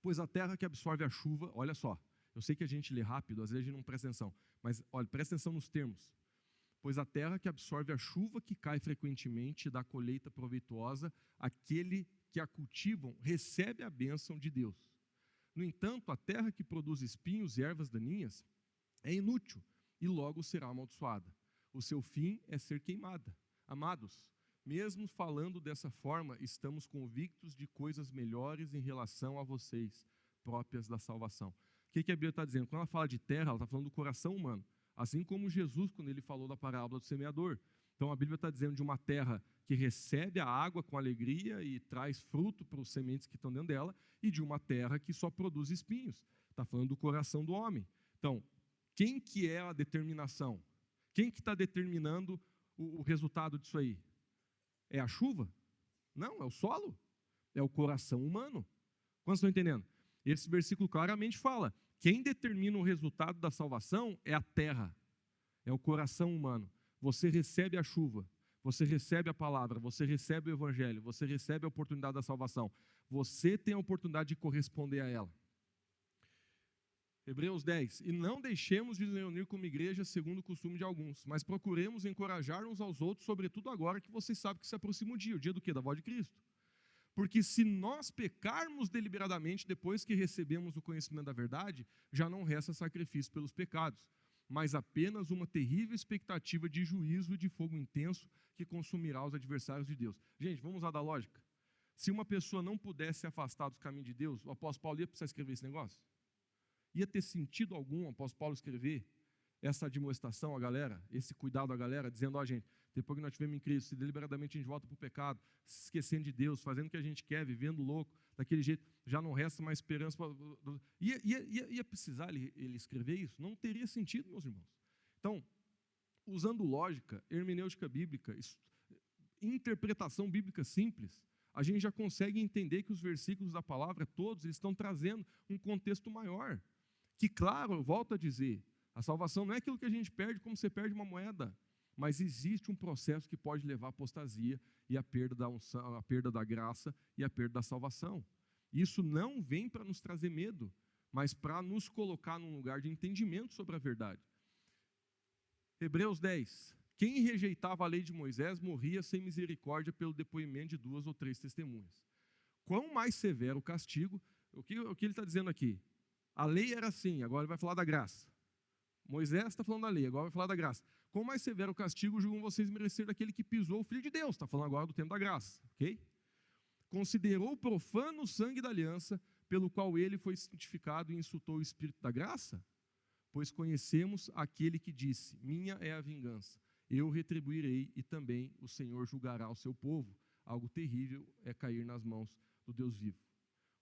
pois a terra que absorve a chuva, olha só, eu sei que a gente lê rápido, às vezes a gente não presta atenção, mas olha, presta atenção nos termos. Pois a terra que absorve a chuva que cai frequentemente dá colheita proveitosa, aquele que a cultivam recebe a bênção de Deus. No entanto, a terra que produz espinhos e ervas daninhas é inútil e logo será amaldiçoada. O seu fim é ser queimada. Amados, mesmo falando dessa forma, estamos convictos de coisas melhores em relação a vocês, próprias da salvação. O que a Bíblia está dizendo? Quando ela fala de terra, ela está falando do coração humano. Assim como Jesus, quando ele falou da parábola do semeador. Então a Bíblia está dizendo de uma terra que recebe a água com alegria e traz fruto para os sementes que estão dentro dela, e de uma terra que só produz espinhos. Está falando do coração do homem. Então, quem que é a determinação? Quem que está determinando o resultado disso aí? É a chuva? Não, é o solo. É o coração humano. Quantos estão entendendo? Esse versículo claramente fala: quem determina o resultado da salvação é a terra, é o coração humano. Você recebe a chuva, você recebe a palavra, você recebe o evangelho, você recebe a oportunidade da salvação. Você tem a oportunidade de corresponder a ela. Hebreus 10. E não deixemos de nos reunir como igreja segundo o costume de alguns, mas procuremos encorajar uns aos outros, sobretudo agora que vocês sabem que se aproxima o dia do quê? Da volta de Cristo. Porque se nós pecarmos deliberadamente depois que recebemos o conhecimento da verdade, já não resta sacrifício pelos pecados, mas apenas uma terrível expectativa de juízo e de fogo intenso que consumirá os adversários de Deus. Gente, vamos usar da lógica. Se uma pessoa não pudesse se afastar dos caminhos de Deus, o apóstolo Paulo ia precisar escrever esse negócio? Ia ter sentido algum o apóstolo Paulo escrever essa admoestação à galera, esse cuidado à galera, dizendo: ó, gente, depois que nós tivemos em Cristo, se deliberadamente a gente volta para o pecado, se esquecendo de Deus, fazendo o que a gente quer, vivendo louco, daquele jeito, já não resta mais esperança. Ia precisar ele escrever isso? Não teria sentido, meus irmãos. Então, usando lógica, hermenêutica bíblica, interpretação bíblica simples, a gente já consegue entender que os versículos da palavra, todos, eles estão trazendo um contexto maior. Que, claro, eu volto a dizer, a salvação não é aquilo que a gente perde como você perde uma moeda, mas existe um processo que pode levar à apostasia e à perda da unção, à perda da graça e à perda da salvação. Isso não vem para nos trazer medo, mas para nos colocar num lugar de entendimento sobre a verdade. Hebreus 10. Quem rejeitava a lei de Moisés morria sem misericórdia pelo depoimento de 2 ou 3 testemunhas. Quão mais severo o castigo, o que ele está dizendo aqui? A lei era assim, agora ele vai falar da graça. Moisés está falando da lei, agora vai falar da graça. Quão mais severo o castigo julgam vocês merecer daquele que pisou o Filho de Deus. Está falando agora do tempo da graça, ok? Considerou profano o sangue da aliança, pelo qual ele foi santificado e insultou o Espírito da graça? Pois conhecemos aquele que disse, minha é a vingança, eu retribuirei e também o Senhor julgará o seu povo. Algo terrível é cair nas mãos do Deus vivo.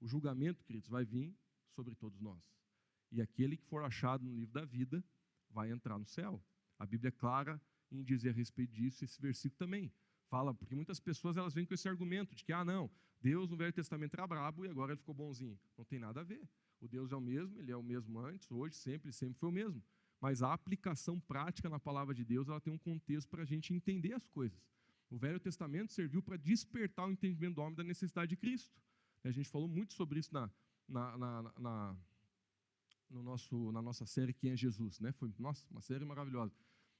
O julgamento, queridos, vai vir sobre todos nós. E aquele que for achado no livro da vida vai entrar no céu. A Bíblia é clara em dizer a respeito disso, esse versículo também fala, porque muitas pessoas elas vêm com esse argumento de que, não, Deus no Velho Testamento era brabo e agora ele ficou bonzinho. Não tem nada a ver. O Deus é o mesmo, ele é o mesmo antes, hoje, sempre foi o mesmo. Mas a aplicação prática na palavra de Deus, ela tem um contexto para a gente entender as coisas. O Velho Testamento serviu para despertar o entendimento do homem da necessidade de Cristo. A gente falou muito sobre isso na nossa série Quem é Jesus, né? Foi, nossa, uma série maravilhosa.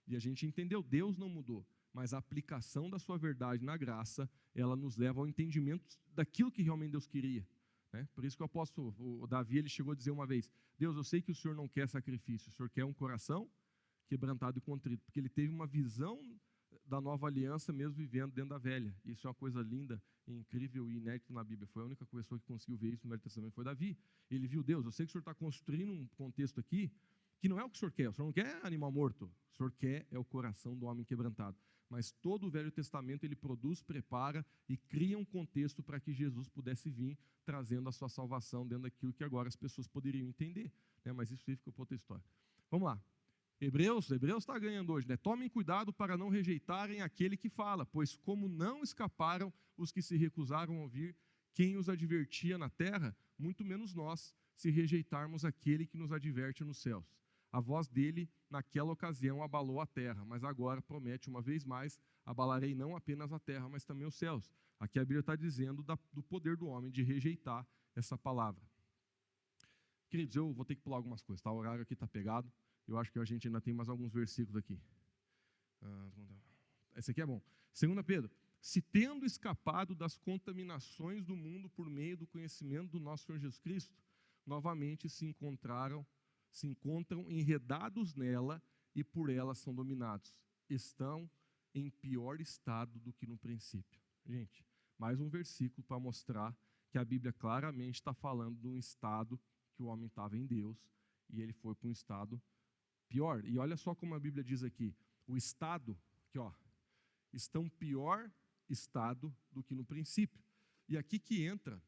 E a gente entendeu, Deus não mudou, mas a aplicação da sua verdade na graça, ela nos leva ao entendimento daquilo que realmente Deus queria. Né? Por isso que o Davi ele chegou a dizer uma vez, Deus, eu sei que o Senhor não quer sacrifício, o Senhor quer um coração quebrantado e contrito, porque ele teve uma visão da nova aliança mesmo vivendo dentro da velha. Isso é uma coisa linda, incrível e inédita na Bíblia. Foi a única pessoa que conseguiu ver isso no Velho Testamento, foi Davi. Ele viu, Deus, eu sei que o Senhor está construindo um contexto aqui que não é o que o Senhor não quer animal morto, o Senhor quer é o coração do homem quebrantado. Mas todo o Velho Testamento ele produz, prepara e cria um contexto para que Jesus pudesse vir trazendo a sua salvação dentro daquilo que agora as pessoas poderiam entender. Né? Mas isso aí fica para outra história. Vamos lá. Hebreus está ganhando hoje, né? Tomem cuidado para não rejeitarem aquele que fala, pois como não escaparam os que se recusaram a ouvir quem os advertia na terra, muito menos nós, se rejeitarmos aquele que nos adverte nos céus. A voz dele, naquela ocasião, abalou a terra, mas agora promete uma vez mais, abalarei não apenas a terra, mas também os céus. Aqui a Bíblia está dizendo do poder do homem de rejeitar essa palavra. Queridos, eu vou ter que pular algumas coisas, tá? O horário aqui está pegado. Eu acho que a gente ainda tem mais alguns versículos aqui. Esse aqui é bom. 2 Pedro. Se tendo escapado das contaminações do mundo por meio do conhecimento do nosso Senhor Jesus Cristo, novamente se encontram enredados nela e por ela são dominados. Estão em pior estado do que no princípio. Gente, mais um versículo para mostrar que a Bíblia claramente está falando de um estado que o homem estava em Deus e ele foi para um estado pior. E olha só como a Bíblia diz aqui, o estado, aqui ó, estão pior estado do que no princípio. E aqui que entra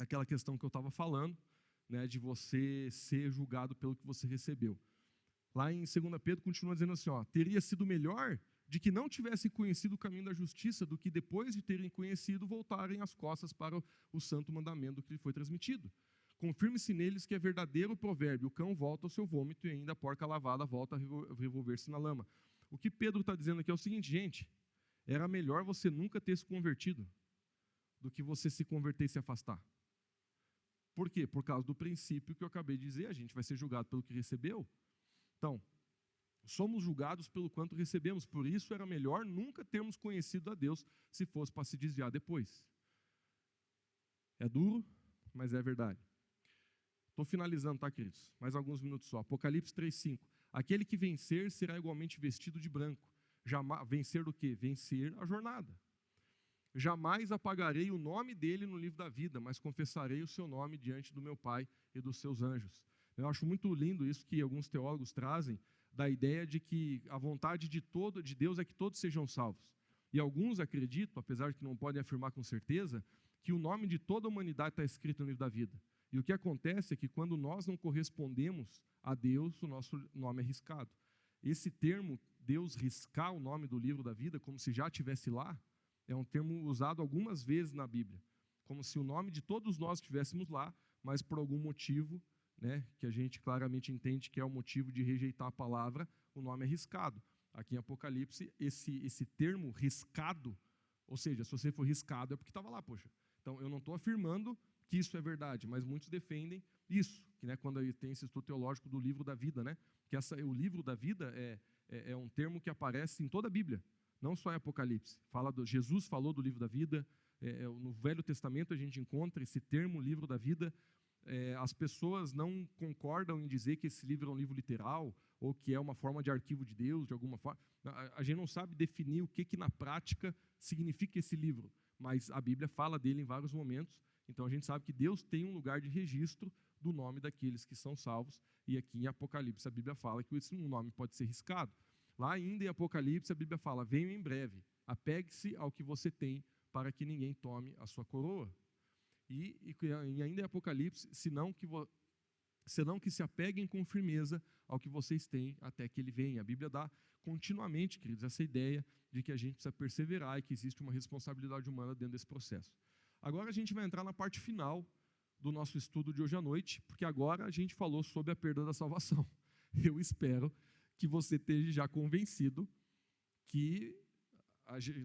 aquela questão que eu estava falando, né, de você ser julgado pelo que você recebeu. Lá em 2 Pedro continua dizendo assim, ó, teria sido melhor de que não tivessem conhecido o caminho da justiça do que depois de terem conhecido voltarem as costas para o santo mandamento que lhe foi transmitido. Confirme-se neles que é verdadeiro o provérbio, o cão volta ao seu vômito e ainda a porca lavada volta a revolver-se na lama. O que Pedro está dizendo aqui é o seguinte, gente, era melhor você nunca ter se convertido do que você se converter e se afastar. Por quê? Por causa do princípio que eu acabei de dizer, a gente vai ser julgado pelo que recebeu. Então, somos julgados pelo quanto recebemos, por isso era melhor nunca termos conhecido a Deus se fosse para se desviar depois. É duro, mas é verdade. Estou finalizando, tá, queridos? Mais alguns minutos só. Apocalipse 3:5. Aquele que vencer será igualmente vestido de branco. Vencer do quê? Vencer a jornada. Jamais apagarei o nome dele no livro da vida, mas confessarei o seu nome diante do meu Pai e dos seus anjos. Eu acho muito lindo isso que alguns teólogos trazem da ideia de que a vontade de Deus é que todos sejam salvos. E alguns acreditam, apesar de que não podem afirmar com certeza, que o nome de toda a humanidade está escrito no livro da vida. E o que acontece é que quando nós não correspondemos a Deus, o nosso nome é riscado. Esse termo, Deus riscar o nome do livro da vida, como se já estivesse lá, é um termo usado algumas vezes na Bíblia. Como se o nome de todos nós estivéssemos lá, mas por algum motivo, né, que a gente claramente entende que é o motivo de rejeitar a palavra, o nome é riscado. Aqui em Apocalipse, esse termo riscado, ou seja, se você for riscado é porque estava lá, poxa. Então, eu não estou afirmando que isso é verdade, mas muitos defendem isso, que, né, quando tem esse estudo teológico do livro da vida, né, que o livro da vida é um termo que aparece em toda a Bíblia, não só em Apocalipse. Jesus falou do livro da vida, no Velho Testamento a gente encontra esse termo, livro da vida. As pessoas não concordam em dizer que esse livro é um livro literal, ou que é uma forma de arquivo de Deus, de alguma forma. A gente não sabe definir o que na prática significa esse livro, mas a Bíblia fala dele em vários momentos, então a gente sabe que Deus tem um lugar de registro do nome daqueles que são salvos, e aqui em Apocalipse a Bíblia fala que esse nome pode ser riscado. Lá ainda em Apocalipse a Bíblia fala, venho em breve, apegue-se ao que você tem, para que ninguém tome a sua coroa. E ainda em Apocalipse, senão que se apeguem com firmeza ao que vocês têm até que ele venha. A Bíblia dá continuamente, queridos, essa ideia de que a gente precisa perseverar e que existe uma responsabilidade humana dentro desse processo. Agora a gente vai entrar na parte final do nosso estudo de hoje à noite, porque agora a gente falou sobre a perda da salvação. Eu espero que você esteja já convencido que,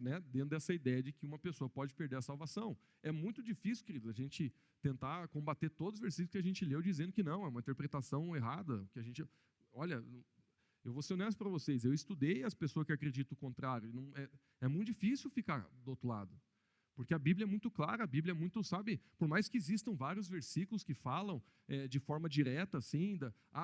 né, dentro dessa ideia de que uma pessoa pode perder a salvação. É muito difícil, querido, a gente tentar combater todos os versículos que a gente leu dizendo que não, é uma interpretação errada, que a gente... Olha, eu vou ser honesto para vocês, eu estudei as pessoas que acreditam o contrário, é muito difícil ficar do outro lado. Porque a Bíblia é muito clara, a Bíblia é muito, sabe, por mais que existam vários versículos que falam de forma direta, assim,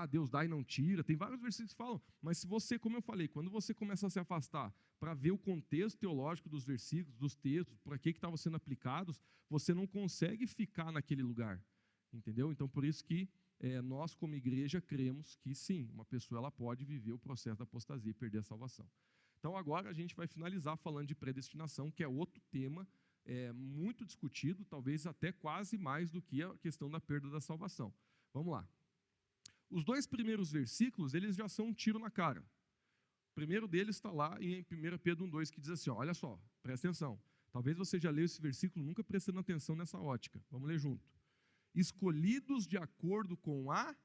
Deus dá e não tira, tem vários versículos que falam, mas se você, como eu falei, quando você começa a se afastar para ver o contexto teológico dos versículos, dos textos, para que estavam sendo aplicados, você não consegue ficar naquele lugar, entendeu? Então, por isso que nós, como igreja, cremos que sim, uma pessoa ela pode viver o processo da apostasia e perder a salvação. Então, agora a gente vai finalizar falando de predestinação, que é outro tema muito discutido, talvez até quase mais do que a questão da perda da salvação. Vamos lá. Os dois primeiros versículos, eles já são um tiro na cara. O primeiro deles está lá em 1 Pedro 1,2, que diz assim, ó, olha só, presta atenção. Talvez você já leu esse versículo, nunca prestando atenção nessa ótica. Vamos ler junto. Escolhidos de acordo com a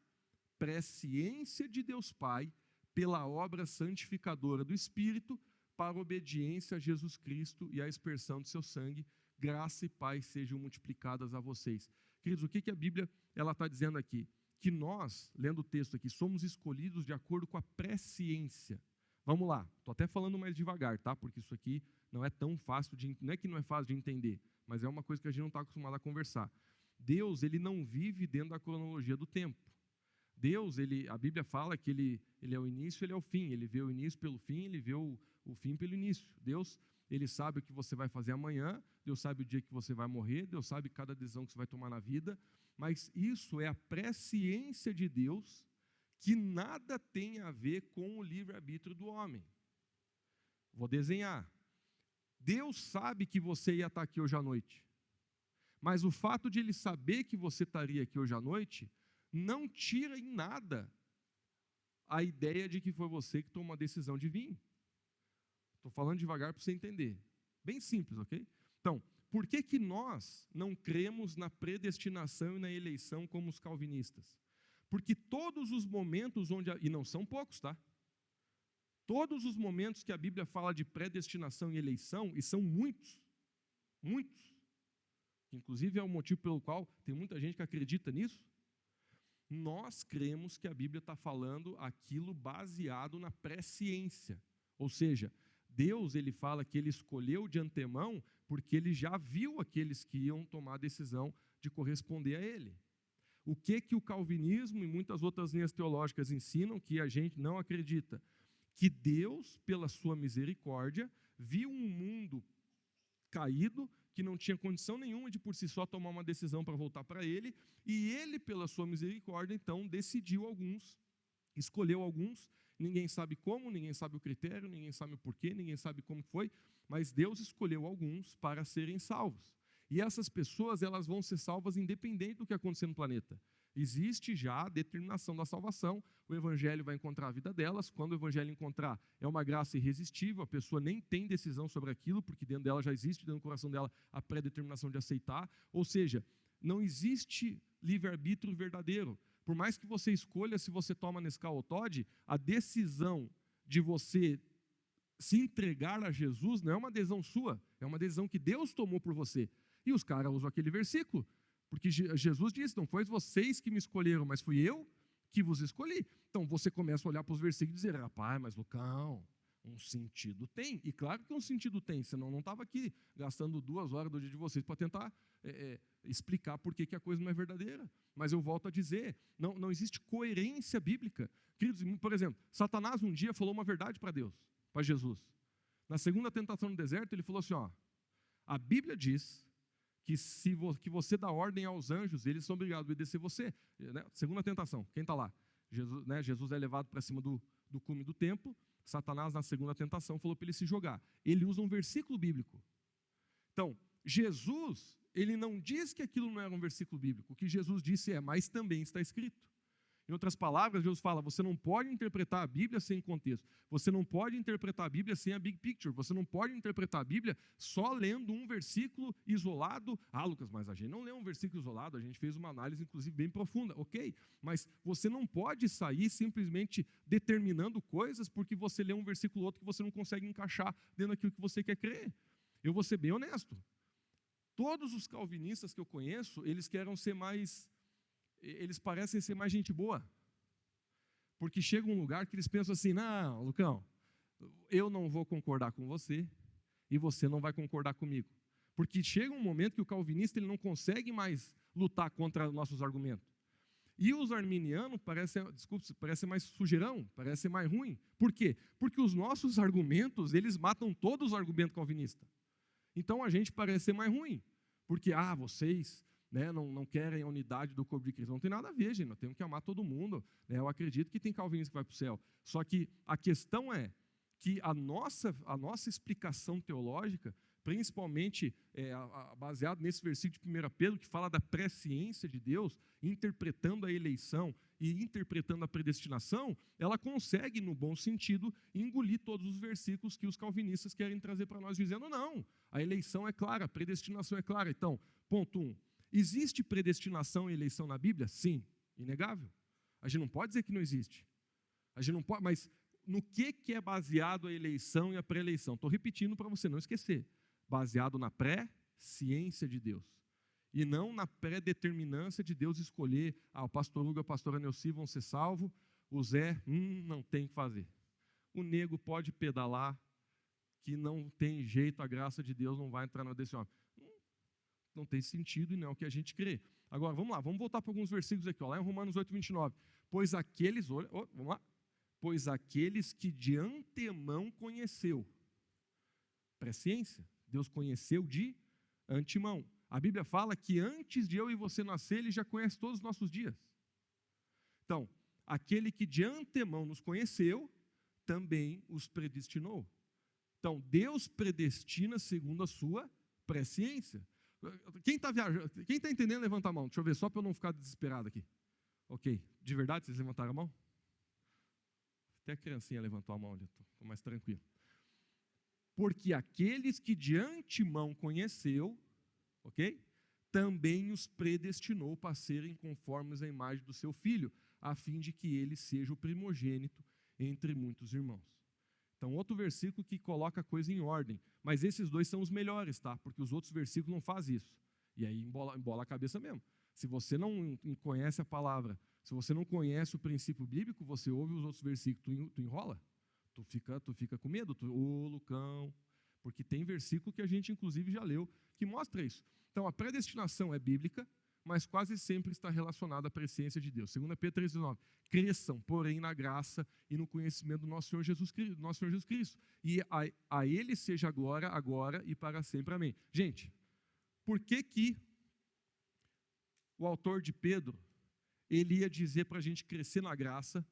presciência de Deus Pai, pela obra santificadora do Espírito, para a obediência a Jesus Cristo e a expersão do seu sangue, graça e paz sejam multiplicadas a vocês. Queridos, o que a Bíblia está dizendo aqui? Que nós, lendo o texto aqui, somos escolhidos de acordo com a presciência. Vamos lá, estou até falando mais devagar, tá? Porque isso aqui não é tão fácil não é que não é fácil de entender, mas é uma coisa que a gente não está acostumado a conversar. Deus, ele não vive dentro da cronologia do tempo. Deus, a Bíblia fala que ele é o início, ele é o fim. Ele vê o início pelo fim, ele vê o fim pelo início. Deus, ele sabe o que você vai fazer amanhã, Deus sabe o dia que você vai morrer, Deus sabe cada decisão que você vai tomar na vida, mas isso é a presciência de Deus, que nada tem a ver com o livre-arbítrio do homem. Vou desenhar. Deus sabe que você ia estar aqui hoje à noite, mas o fato de ele saber que você estaria aqui hoje à noite não tira em nada a ideia de que foi você que tomou a decisão de vir. Estou falando devagar para você entender. Bem simples, ok? Então, por que nós não cremos na predestinação e na eleição como os calvinistas? Porque todos os momentos e não são poucos, tá? Todos os momentos que a Bíblia fala de predestinação e eleição, e são muitos, inclusive é o motivo pelo qual tem muita gente que acredita nisso, nós cremos que a Bíblia está falando aquilo baseado na presciência. Ou seja, Deus, ele fala que ele escolheu de antemão porque ele já viu aqueles que iam tomar a decisão de corresponder a ele. O que o calvinismo e muitas outras linhas teológicas ensinam que a gente não acredita? Que Deus, pela sua misericórdia, viu um mundo caído, que não tinha condição nenhuma de por si só tomar uma decisão para voltar para ele, e ele, pela sua misericórdia, então, escolheu alguns, Ninguém sabe como, ninguém sabe o critério, ninguém sabe o porquê, ninguém sabe como foi, mas Deus escolheu alguns para serem salvos. E essas pessoas, elas vão ser salvas independente do que acontecer no planeta. Existe já a determinação da salvação, o Evangelho vai encontrar a vida delas, quando o Evangelho encontrar, é uma graça irresistível, a pessoa nem tem decisão sobre aquilo, porque dentro dela já existe, dentro do coração dela, a pré-determinação de aceitar, ou seja, não existe livre-arbítrio verdadeiro. Por mais que você escolha se você toma Nescau ou Toddy, a decisão de você se entregar a Jesus não é uma decisão sua, é uma decisão que Deus tomou por você. E os caras usam aquele versículo, porque Jesus disse, não foi vocês que me escolheram, mas fui eu que vos escolhi. Então você começa a olhar para os versículos e dizer, rapaz, mas Lucão, um sentido tem. E claro que um sentido tem, senão não estava aqui gastando 2 horas do dia de vocês para tentar explicar por que a coisa não é verdadeira. Mas eu volto a dizer, não existe coerência bíblica. Queridos, por exemplo, Satanás um dia falou uma verdade para Deus, para Jesus. Na segunda tentação no deserto, ele falou assim, ó, a Bíblia diz que você dá ordem aos anjos, eles são obrigados a obedecer você. Né? Segunda tentação, quem está lá? Jesus é levado para cima do cume do templo, Satanás, na segunda tentação, falou para ele se jogar. Ele usa um versículo bíblico. Então, Jesus, ele não diz que aquilo não era um versículo bíblico. O que Jesus disse mas também está escrito. Em outras palavras, Jesus fala, você não pode interpretar a Bíblia sem contexto. Você não pode interpretar a Bíblia sem a big picture. Você não pode interpretar a Bíblia só lendo um versículo isolado. Ah, Lucas, mas a gente não lê um versículo isolado, a gente fez uma análise, inclusive, bem profunda. Ok, mas você não pode sair simplesmente determinando coisas porque você lê um versículo ou outro que você não consegue encaixar dentro daquilo que você quer crer. Eu vou ser bem honesto. Todos os calvinistas que eu conheço, eles parecem ser mais gente boa, porque chega um lugar que eles pensam assim, não, Lucão, eu não vou concordar com você, e você não vai concordar comigo, porque chega um momento que o calvinista ele não consegue mais lutar contra nossos argumentos, e os arminianos parecem mais sujeirão, parecem mais ruim, por quê? Porque os nossos argumentos, eles matam todos os argumentos calvinistas, então a gente parece ser mais ruim, porque, vocês não querem a unidade do corpo de Cristo. Não tem nada a ver, gente, nós temos que amar todo mundo. Eu acredito que tem calvinista que vai para o céu. Só que a questão é que a nossa explicação teológica, principalmente baseado nesse versículo de 1 Pedro, que fala da presciência de Deus, interpretando a eleição e interpretando a predestinação, ela consegue, no bom sentido, engolir todos os versículos que os calvinistas querem trazer para nós, dizendo, não, a eleição é clara, a predestinação é clara. Então, ponto 1. Existe predestinação e eleição na Bíblia? Sim, inegável. A gente não pode dizer que não existe. A gente não pode, mas no que é baseado a eleição e a pré-eleição? Estou repetindo para você não esquecer. Baseado na pré-ciência de Deus. E não na pré-determinância de Deus escolher, o pastor Hugo e a pastora Neuci vão ser salvos, o Zé, não tem o que fazer. O nego pode pedalar, que não tem jeito, a graça de Deus não vai entrar na desse homem. Não tem sentido e não é o que a gente crê. Agora, vamos lá, vamos voltar para alguns versículos aqui, lá em Romanos 8, 29. Pois aqueles que de antemão conheceu, presciência, Deus conheceu de antemão. A Bíblia fala que antes de eu e você nascer, Ele já conhece todos os nossos dias. Então, aquele que de antemão nos conheceu, também os predestinou. Então, Deus predestina segundo a sua presciência. Quem está viajando? Quem está entendendo, levanta a mão. Deixa eu ver, só para eu não ficar desesperado aqui. Ok, de verdade vocês levantaram a mão? Até a criancinha levantou a mão, estou mais tranquilo. Porque aqueles que de antemão conheceu, ok? Também os predestinou para serem conformes à imagem do seu Filho, a fim de que ele seja o primogênito entre muitos irmãos. Então, outro versículo que coloca a coisa em ordem. Mas esses dois são os melhores, tá? Porque os outros versículos não fazem isso. E aí embola a cabeça mesmo. Se você não conhece a palavra, se você não conhece o princípio bíblico, você ouve os outros versículos, tu enrola. Tu fica com medo. Lucão. Porque tem versículo que a gente, inclusive, já leu, que mostra isso. Então, a predestinação é bíblica, mas quase sempre está relacionada à presciência de Deus. 2 Pedro 3,9. Cresçam, porém, na graça e no conhecimento do nosso Senhor Jesus Cristo. E a Ele seja a glória, agora e para sempre. Amém. Gente, por que o autor de Pedro, ele ia dizer para a gente crescer na graça,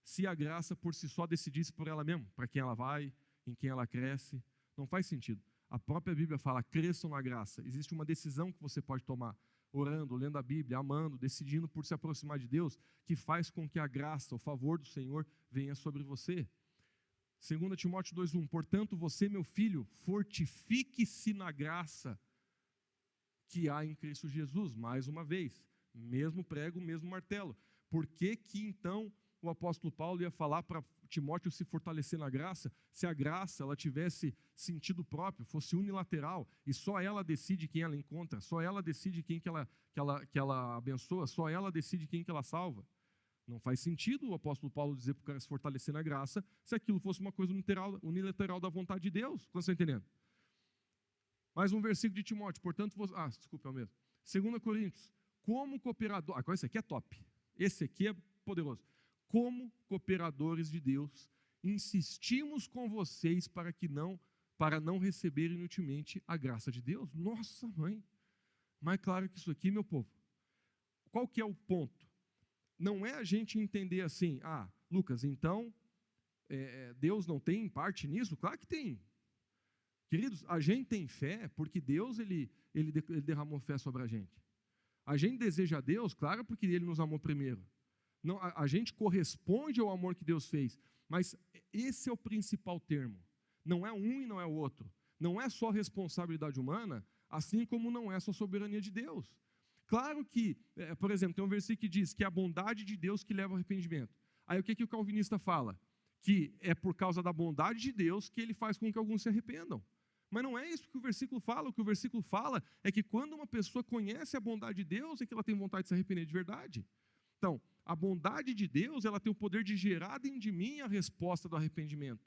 se a graça por si só decidisse por ela mesma, para quem ela vai, em quem ela cresce. Não faz sentido. A própria Bíblia fala, cresçam na graça. Existe uma decisão que você pode tomar, orando, lendo a Bíblia, amando, decidindo por se aproximar de Deus, que faz com que a graça, o favor do Senhor venha sobre você. 2 Timóteo 2,1, portanto, você, meu filho, fortifique-se na graça que há em Cristo Jesus. Mais uma vez, mesmo prego, mesmo martelo. Por que que então o apóstolo Paulo ia falar para Timóteo se fortalecer na graça, se a graça ela tivesse sentido próprio, fosse unilateral, e só ela decide quem ela encontra, só ela decide quem que ela abençoa, só ela decide quem que ela salva? Não faz sentido o apóstolo Paulo dizer para o cara se fortalecer na graça, se aquilo fosse uma coisa unilateral da vontade de Deus. Como você está entendendo? Mais um versículo de Timóteo, portanto, desculpa, é o mesmo. 2 Coríntios, como cooperador, agora esse aqui é top, esse aqui é poderoso. Como cooperadores de Deus, insistimos com vocês para não receberem inutilmente a graça de Deus. Nossa, mãe, mais claro que isso aqui, meu povo. Qual que é o ponto? Não é a gente entender assim, Lucas, então, Deus não tem parte nisso? Claro que tem. Queridos, a gente tem fé porque Deus ele derramou fé sobre a gente. A gente deseja a Deus, claro, porque Ele nos amou primeiro. Não, a gente corresponde ao amor que Deus fez, mas esse é o principal termo. Não é um e não é o outro. Não é só responsabilidade humana, assim como não é só soberania de Deus. Claro que, por exemplo, tem um versículo que diz que é a bondade de Deus que leva ao arrependimento. Aí o que o calvinista fala? Que é por causa da bondade de Deus que Ele faz com que alguns se arrependam. Mas não é isso que o versículo fala. O que o versículo fala é que quando uma pessoa conhece a bondade de Deus, é que ela tem vontade de se arrepender de verdade. Então, a bondade de Deus, ela tem o poder de gerar dentro de mim a resposta do arrependimento.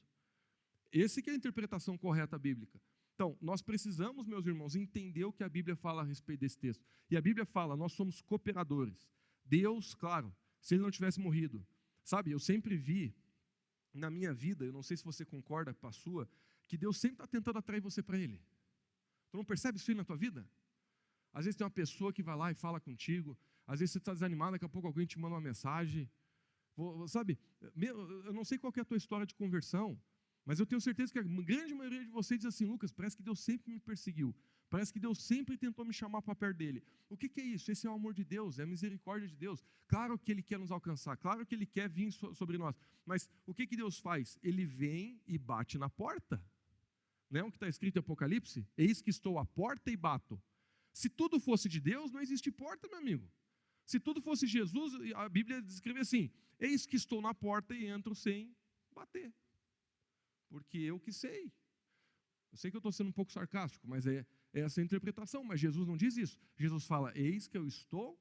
Essa que é a interpretação correta bíblica. Então, nós precisamos, meus irmãos, entender o que a Bíblia fala a respeito desse texto. E a Bíblia fala, nós somos cooperadores. Deus, claro, se Ele não tivesse morrido. Sabe, eu sempre vi, na minha vida, eu não sei se você concorda com a sua, que Deus sempre está tentando atrair você para Ele. Tu não percebe isso aí na tua vida? Às vezes tem uma pessoa que vai lá e fala contigo, às vezes você está desanimado, daqui a pouco alguém te manda uma mensagem. Sabe, eu não sei qual que é a tua história de conversão, mas eu tenho certeza que a grande maioria de vocês diz assim, Lucas, parece que Deus sempre me perseguiu, parece que Deus sempre tentou me chamar para perto dele. O que é isso? Esse é o amor de Deus, é a misericórdia de Deus. Claro que Ele quer nos alcançar, claro que Ele quer vir sobre nós, mas o que Deus faz? Ele vem e bate na porta. Não é o que está escrito em Apocalipse? Eis que estou à porta e bato. Se tudo fosse de Deus, não existe porta, meu amigo. Se tudo fosse Jesus, a Bíblia descreve assim, eis que estou na porta e entro sem bater. Porque eu que sei. Eu sei que eu estou sendo um pouco sarcástico, mas é essa a interpretação. Mas Jesus não diz isso. Jesus fala, eis que eu estou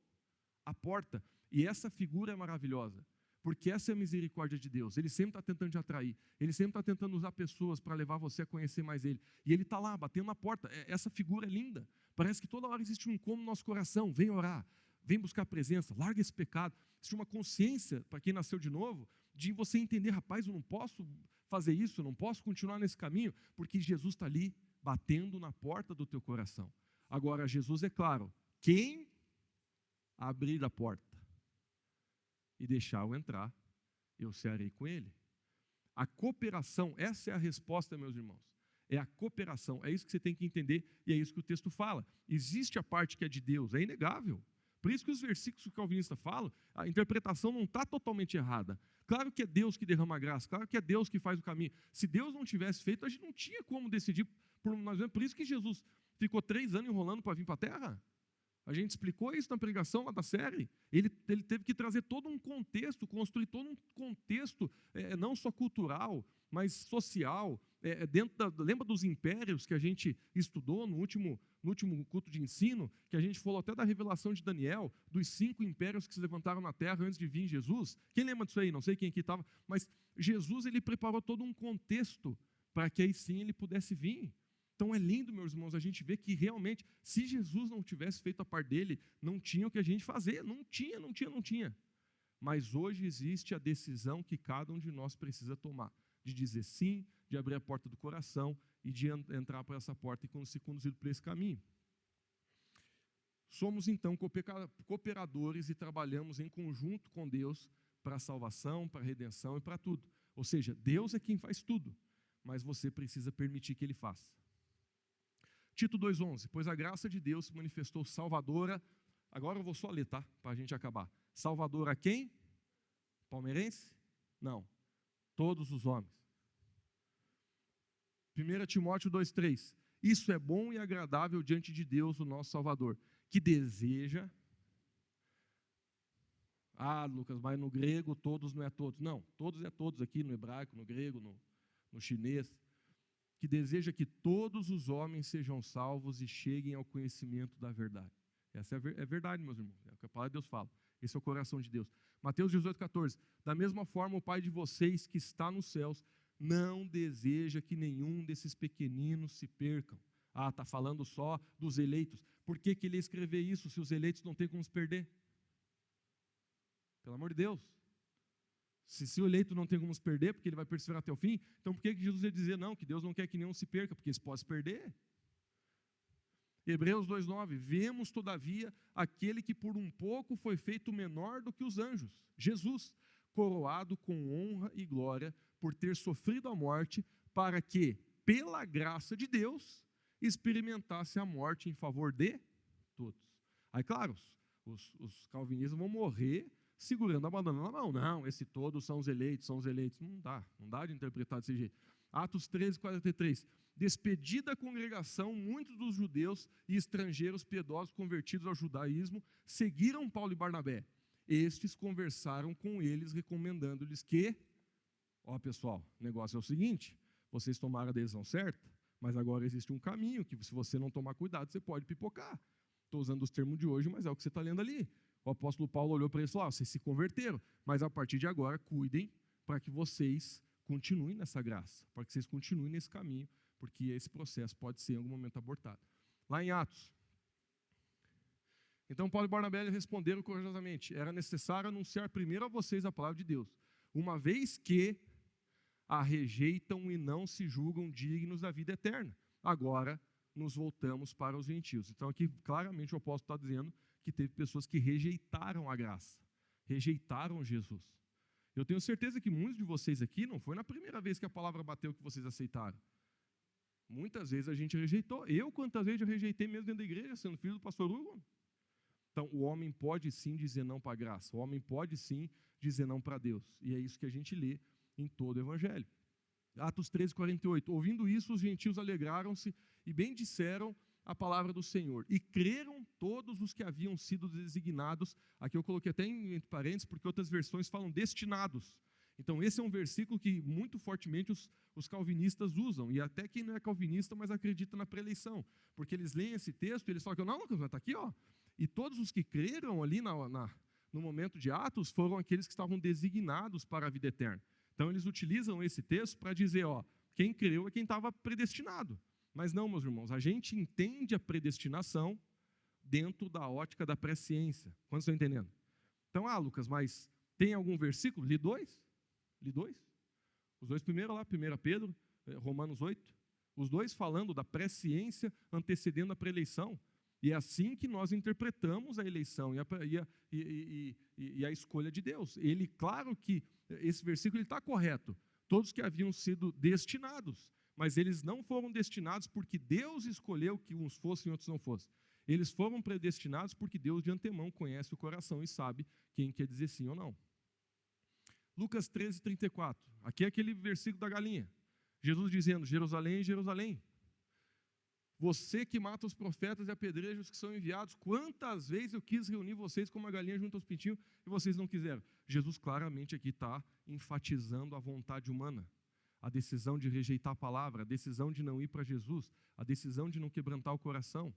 à porta. E essa figura é maravilhosa. Porque essa é a misericórdia de Deus. Ele sempre está tentando te atrair. Ele sempre está tentando usar pessoas para levar você a conhecer mais Ele. E Ele está lá, batendo na porta. Essa figura é linda. Parece que toda hora existe um incômodo no nosso coração. Vem orar, vem buscar a presença, larga esse pecado. Existe uma consciência, para quem nasceu de novo, de você entender, rapaz, eu não posso fazer isso, eu não posso continuar nesse caminho, porque Jesus está ali, batendo na porta do teu coração. Agora, Jesus é claro, quem abrir a porta e deixar-o entrar, eu cearei com ele. A cooperação, essa é a resposta, meus irmãos. É a cooperação, é isso que você tem que entender, e é isso que o texto fala. Existe a parte que é de Deus, é inegável. Por isso que os versículos que o calvinista fala, a interpretação não está totalmente errada. Claro que é Deus que derrama a graça, claro que é Deus que faz o caminho. Se Deus não tivesse feito, a gente não tinha como decidir por nós mesmos. Por isso que Jesus ficou 3 anos enrolando para vir para a terra. A gente explicou isso na pregação lá da série. Ele teve que trazer todo um contexto, construir todo um contexto, não só cultural, mas social. Lembra dos impérios que a gente estudou no último culto de ensino, que a gente falou até da revelação de Daniel, dos 5 impérios que se levantaram na terra antes de vir Jesus? Quem lembra disso aí? Não sei quem aqui estava, mas Jesus ele preparou todo um contexto para que aí sim ele pudesse vir. Então é lindo, meus irmãos, a gente vê que realmente, se Jesus não tivesse feito a parte dele, não tinha o que a gente fazer, não tinha. Mas hoje existe a decisão que cada um de nós precisa tomar, de dizer sim, de abrir a porta do coração e de entrar por essa porta e ser conduzido por esse caminho. Somos então cooperadores e trabalhamos em conjunto com Deus para a salvação, para a redenção e para tudo. Ou seja, Deus é quem faz tudo, mas você precisa permitir que Ele faça. Tito 2,11, pois a graça de Deus se manifestou salvadora, agora eu vou só ler, tá? Para a gente acabar. Salvadora a quem? Palmeirense? Não, todos os homens. 1 Timóteo 2,3, isso é bom e agradável diante de Deus, o nosso Salvador, que deseja... Ah, Lucas, mas no grego todos não é todos. Não, todos é todos aqui, no hebraico, no grego, no chinês. Que deseja que todos os homens sejam salvos e cheguem ao conhecimento da verdade. Essa é verdade, meus irmãos, é o que a palavra de Deus fala. Esse é o coração de Deus. Mateus 18,14, da mesma forma o Pai de vocês que está nos céus não deseja que nenhum desses pequeninos se percam. Ah, está falando só dos eleitos. Por que ele ia escrever isso se os eleitos não têm como se perder? Pelo amor de Deus. Se o eleito não tem como se perder, porque ele vai perseverar até o fim, então por que Jesus ia dizer não, que Deus não quer que nenhum se perca, porque eles podem se perder? Hebreus 2,9, vemos todavia aquele que por um pouco foi feito menor do que os anjos, Jesus, coroado com honra e glória por ter sofrido a morte, para que, pela graça de Deus, experimentasse a morte em favor de todos. Aí, claro, os calvinistas vão morrer segurando a banana na mão. Não, esse todos são os eleitos, são os eleitos. Não dá de interpretar desse jeito. Atos 13:43. Despedida a congregação, muitos dos judeus e estrangeiros piedosos convertidos ao judaísmo seguiram Paulo e Barnabé. Estes conversaram com eles, recomendando-lhes que, pessoal, o negócio é o seguinte, vocês tomaram a decisão certa, mas agora existe um caminho que, se você não tomar cuidado, você pode pipocar. Estou usando os termos de hoje, mas é o que você está lendo ali. O apóstolo Paulo olhou para eles e falou, vocês se converteram, mas a partir de agora, cuidem para que vocês continuem nessa graça, para que vocês continuem nesse caminho, porque esse processo pode ser em algum momento abortado. Lá em Atos. Então Paulo e Barnabé responderam corajosamente, era necessário anunciar primeiro a vocês a palavra de Deus, uma vez que a rejeitam e não se julgam dignos da vida eterna. Agora nos voltamos para os gentios. Então aqui claramente o apóstolo está dizendo que teve pessoas que rejeitaram a graça, rejeitaram Jesus. Eu tenho certeza que muitos de vocês aqui, não foi na primeira vez que a palavra bateu que vocês aceitaram. Muitas vezes a gente rejeitou. Eu, quantas vezes eu rejeitei mesmo dentro da igreja, sendo filho do pastor Hugo? Então, o homem pode sim dizer não para a graça. O homem pode sim dizer não para Deus. E é isso que a gente lê em todo o Evangelho. Atos 13:48. Ouvindo isso, os gentios alegraram-se e bendisseram a palavra do Senhor. E creram todos os que haviam sido designados. Aqui eu coloquei até entre parênteses, porque outras versões falam destinados. Então, esse é um versículo que muito fortemente os calvinistas usam, e até quem não é calvinista, mas acredita na preeleição, porque eles leem esse texto e eles falam que não, Lucas, está aqui, ó. E todos os que creram ali no momento de Atos foram aqueles que estavam designados para a vida eterna. Então, eles utilizam esse texto para dizer, quem creu é quem estava predestinado. Mas não, meus irmãos, a gente entende a predestinação dentro da ótica da presciência. Quantos estão entendendo? Então, Lucas, mas tem algum versículo? Li dois. Os dois primeiros lá, 1 Pedro, Romanos 8. Os dois falando da presciência antecedendo a preeleição. E é assim que nós interpretamos a eleição e a escolha de Deus. Ele, claro que esse versículo está correto. Todos que haviam sido destinados, mas eles não foram destinados porque Deus escolheu que uns fossem e outros não fossem. Eles foram predestinados porque Deus de antemão conhece o coração e sabe quem quer dizer sim ou não. Lucas 13:34. Aqui é aquele versículo da galinha. Jesus dizendo, Jerusalém, Jerusalém, você que mata os profetas e apedreja os que são enviados, quantas vezes eu quis reunir vocês como a galinha junto aos pintinhos e vocês não quiseram. Jesus claramente aqui está enfatizando a vontade humana, a decisão de rejeitar a palavra, a decisão de não ir para Jesus, a decisão de não quebrantar o coração.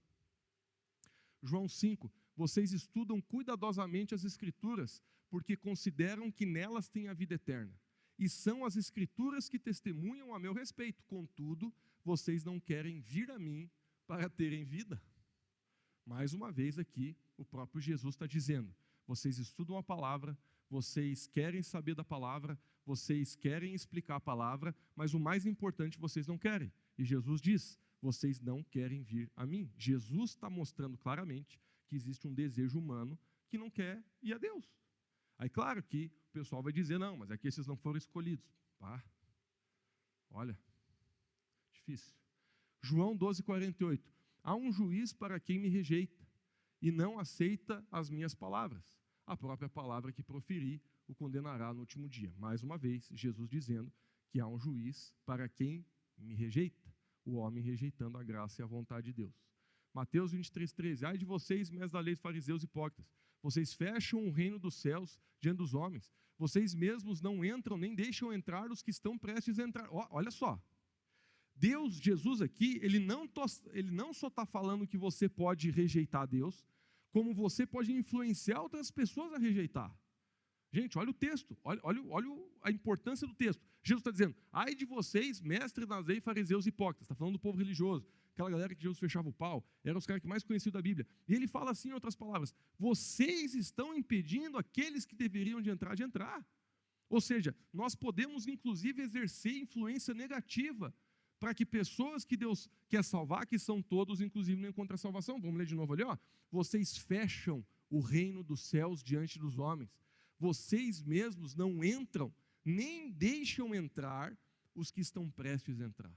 João 5, vocês estudam cuidadosamente as Escrituras, porque consideram que nelas tem a vida eterna. E são as Escrituras que testemunham a meu respeito. Contudo, vocês não querem vir a mim para terem vida. Mais uma vez aqui, o próprio Jesus está dizendo, vocês estudam a palavra, vocês querem saber da palavra, vocês querem explicar a palavra, mas o mais importante vocês não querem. E Jesus diz, vocês não querem vir a mim. Jesus está mostrando claramente que existe um desejo humano que não quer ir a Deus. Aí, claro que o pessoal vai dizer, não, mas é que esses não foram escolhidos. Pá, olha, difícil. João 12:48. Há um juiz para quem me rejeita e não aceita as minhas palavras. A própria palavra que proferi o condenará no último dia. Mais uma vez, Jesus dizendo que há um juiz para quem me rejeita, o homem rejeitando a graça e a vontade de Deus. Mateus 23:13. Ai de vocês, mestres da lei, fariseus hipócritas, vocês fecham o reino dos céus diante dos homens. Vocês mesmos não entram, nem deixam entrar os que estão prestes a entrar. Olha só. Deus, Jesus aqui, ele não só está falando que você pode rejeitar Deus, como você pode influenciar outras pessoas a rejeitar. Gente, olha o texto, olha a importância do texto. Jesus está dizendo, ai de vocês, mestres da lei, fariseus e hipócritas. Está falando do povo religioso, aquela galera que Jesus fechava o pau, eram os caras que mais conheciam da Bíblia. E ele fala assim, em outras palavras, vocês estão impedindo aqueles que deveriam de entrar. Ou seja, nós podemos inclusive exercer influência negativa para que pessoas que Deus quer salvar, que são todos, inclusive, não encontram salvação. Vamos ler de novo ali, ó. Vocês fecham o reino dos céus diante dos homens. Vocês mesmos não entram, nem deixam entrar os que estão prestes a entrar.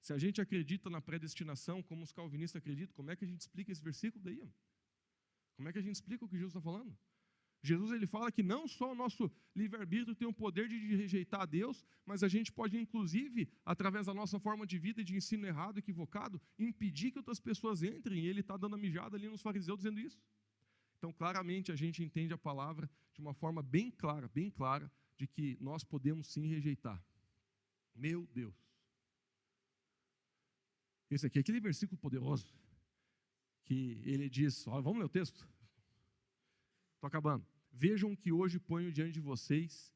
Se a gente acredita na predestinação, como os calvinistas acreditam, como é que a gente explica esse versículo daí? Como é que a gente explica o que Jesus está falando? Jesus ele fala que não só o nosso livre-arbítrio tem o poder de rejeitar a Deus, mas a gente pode, inclusive, através da nossa forma de vida e de ensino errado, equivocado, impedir que outras pessoas entrem. E ele está dando a mijada ali nos fariseus dizendo isso. Então, claramente, a gente entende a palavra de uma forma bem clara, de que nós podemos sim rejeitar. Meu Deus. Esse aqui é aquele versículo poderoso, que ele diz, ó, vamos ler o texto? Estou acabando. Vejam que hoje ponho diante de vocês